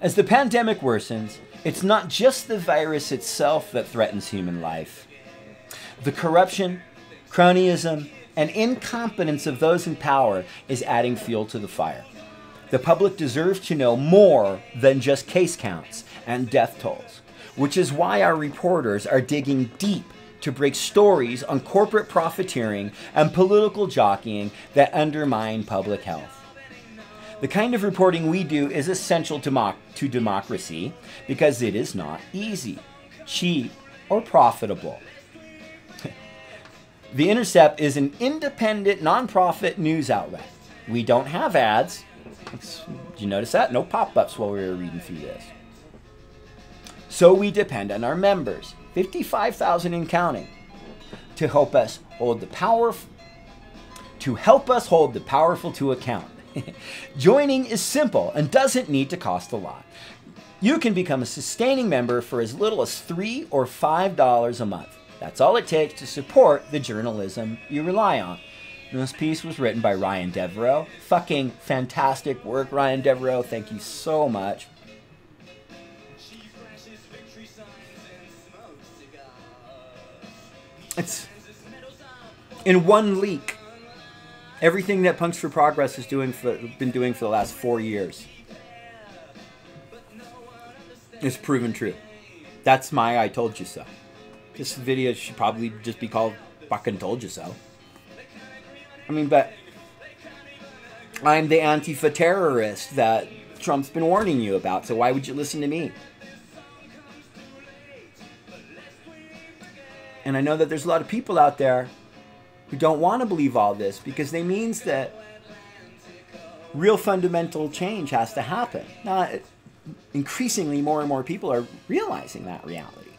As the pandemic worsens, it's not just the virus itself that threatens human life. The corruption, cronyism, and incompetence of those in power is adding fuel to the fire. The public deserves to know more than just case counts and death tolls, which is why our reporters are digging deep to break stories on corporate profiteering and political jockeying that undermine public health. The kind of reporting we do is essential to democracy because it is not easy, cheap, or profitable. The Intercept is an independent, non-profit news outlet. We don't have ads. Did you notice that? No pop-ups while we were reading through this. So we depend on our members, 55,000 and counting, to help us hold the powerful to account. Joining is simple and doesn't need to cost a lot. You can become a sustaining member for as little as $3 or $5 a month. That's all it takes to support the journalism you rely on. And this piece was written by Ryan Devereaux. Fucking fantastic work, Ryan Devereaux. Thank you so much. It's in one leak. Everything that Punks for Progress has been doing for the last 4 years is proven true. That's my I told you so. This video should probably just be called Fucking Told You So. I mean, but I'm the Antifa terrorist that Trump's been warning you about, so why would you listen to me? And I know that there's a lot of people out there who don't want to believe all this because it means that real fundamental change has to happen. Now, increasingly, more and more people are realizing that reality,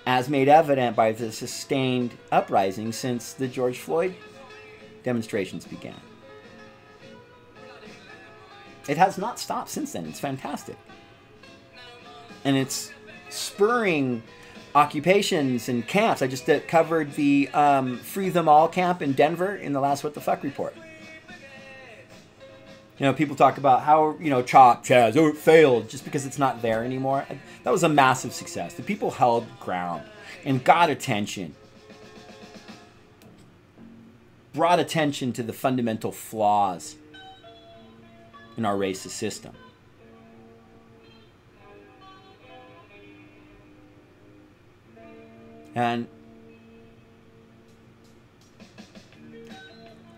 as made evident by the sustained uprising since the George Floyd demonstrations began. It has not stopped since then. It's fantastic. And it's spurring occupations and camps. I just covered the Free Them All camp in Denver in the last What the Fuck report. You know, people talk about how, you know, CHOP, Chaz, oh, it failed just because it's not there anymore. That was a massive success. The people held ground and got attention. Brought attention to the fundamental flaws in our racist system. And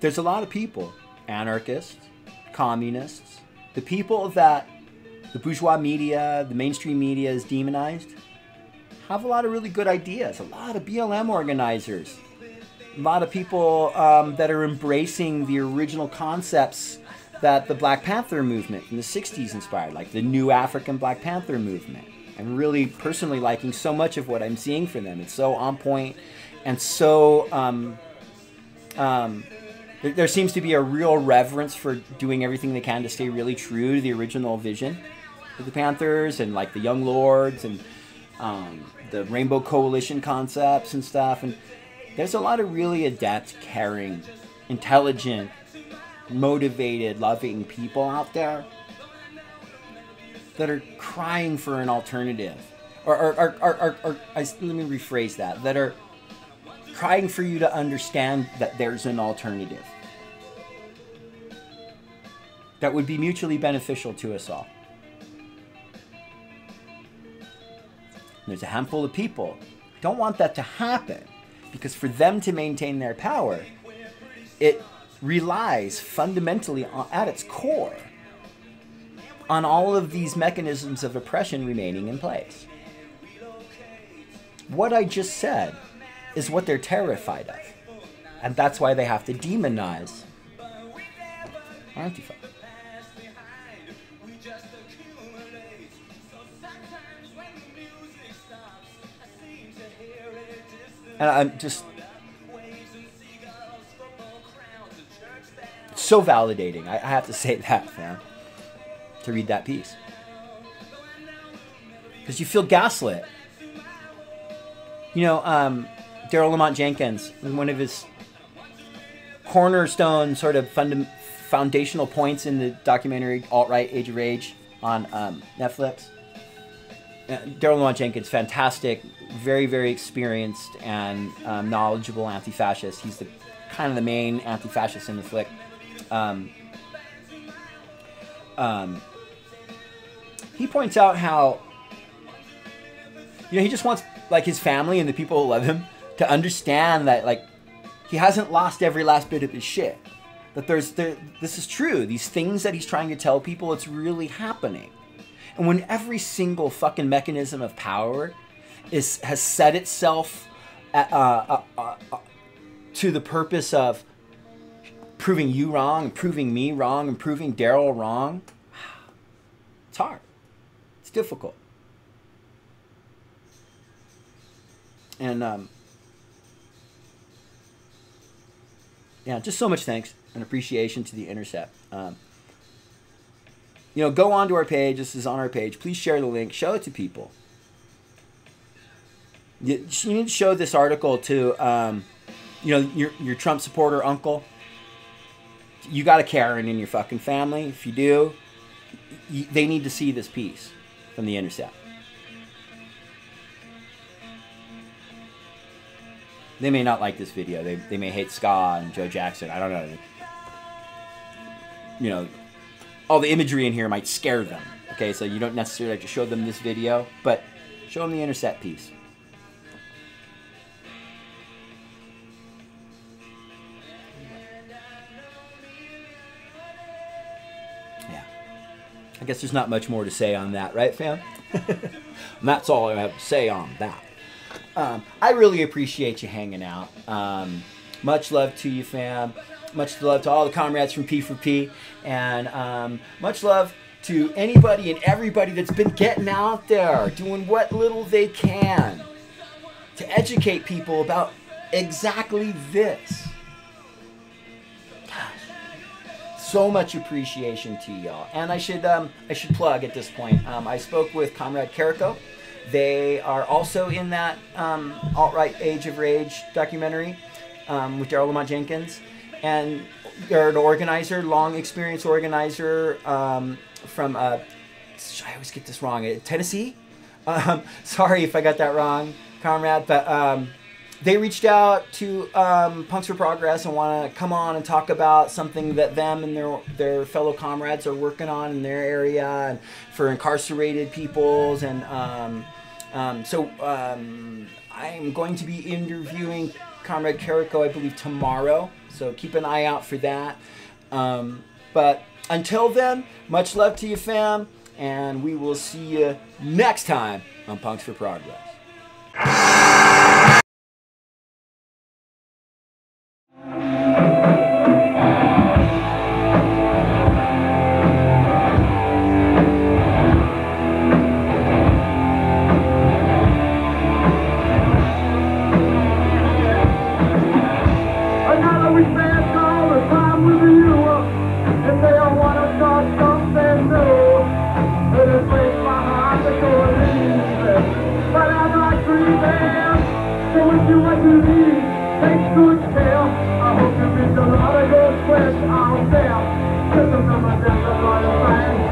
there's a lot of people, anarchists, communists, the people that the bourgeois media, the mainstream media is demonized, have a lot of really good ideas. A lot of BLM organizers, a lot of people that are embracing the original concepts that the Black Panther movement in the 60s inspired, like the New African Black Panther movement. I'm really personally liking so much of what I'm seeing from them. It's so on point and so there seems to be a real reverence for doing everything they can to stay really true to the original vision of the Panthers and like the Young Lords and the Rainbow Coalition concepts and stuff. And there's a lot of really adept, caring, intelligent, motivated, loving people out there that are crying for an alternative. Let me rephrase that. That are crying for you to understand that there's an alternative that would be mutually beneficial to us all. And there's a handful of people who don't want that to happen because for them to maintain their power, it relies fundamentally at its core on all of these mechanisms of oppression remaining in place. What I just said is what they're terrified of. And that's why they have to demonize Antifa. And I'm just so validating. I have to say that, man, to read that piece. Because you feel gaslit. You know, Daryl Lamont Jenkins, one of his cornerstone sort of foundational points in the documentary Alt-Right Age of Rage on Netflix. Daryl Lamont Jenkins, fantastic, very, very experienced and knowledgeable anti-fascist. He's the kind of the main anti-fascist in the flick. He points out how, you know, he just wants like his family and the people who love him to understand that like he hasn't lost every last bit of his shit, That this is true. These things that he's trying to tell people, it's really happening. And when every single fucking mechanism of power has set itself to the purpose of proving you wrong, and proving me wrong, and proving Daryl wrong, it's hard. It's difficult. And yeah, just so much thanks and appreciation to the Intercept. You know, go on to our page. This is on our page. Please share the link. Show it to people. You need to show this article to, you know, your Trump supporter uncle. You got a Karen in your fucking family. If you do, they need to see this piece from the Intercept. They may not like this video. They may hate ska and Joe Jackson. I don't know. You know, all the imagery in here might scare them. Okay, so you don't necessarily have to show them this video, but show them the Intercept piece. Yeah. I guess there's not much more to say on that, right, fam? And that's all I have to say on that. I really appreciate you hanging out. Much love to you, fam. Much love to all the comrades from P4P. And much love to anybody and everybody that's been getting out there, doing what little they can to educate people about exactly this. Gosh, so much appreciation to y'all. And I should plug at this point. I spoke with Comrade Carrico. They are also in that alt-right Age of Rage documentary with Daryl Lamont Jenkins. And they're an organizer, long experience organizer from, I always get this wrong, Tennessee? Sorry if I got that wrong, comrade. But they reached out to Punks for Progress and want to come on and talk about something that them and their fellow comrades are working on in their area and for incarcerated peoples. And so I'm going to be interviewing Comrade Carrico, I believe, tomorrow. So keep an eye out for that. But until then, much love to you, fam. And we will see you next time on Punks for Progress. I hope you reach a lot of good fresh out there. Just remember that the Lord is fine.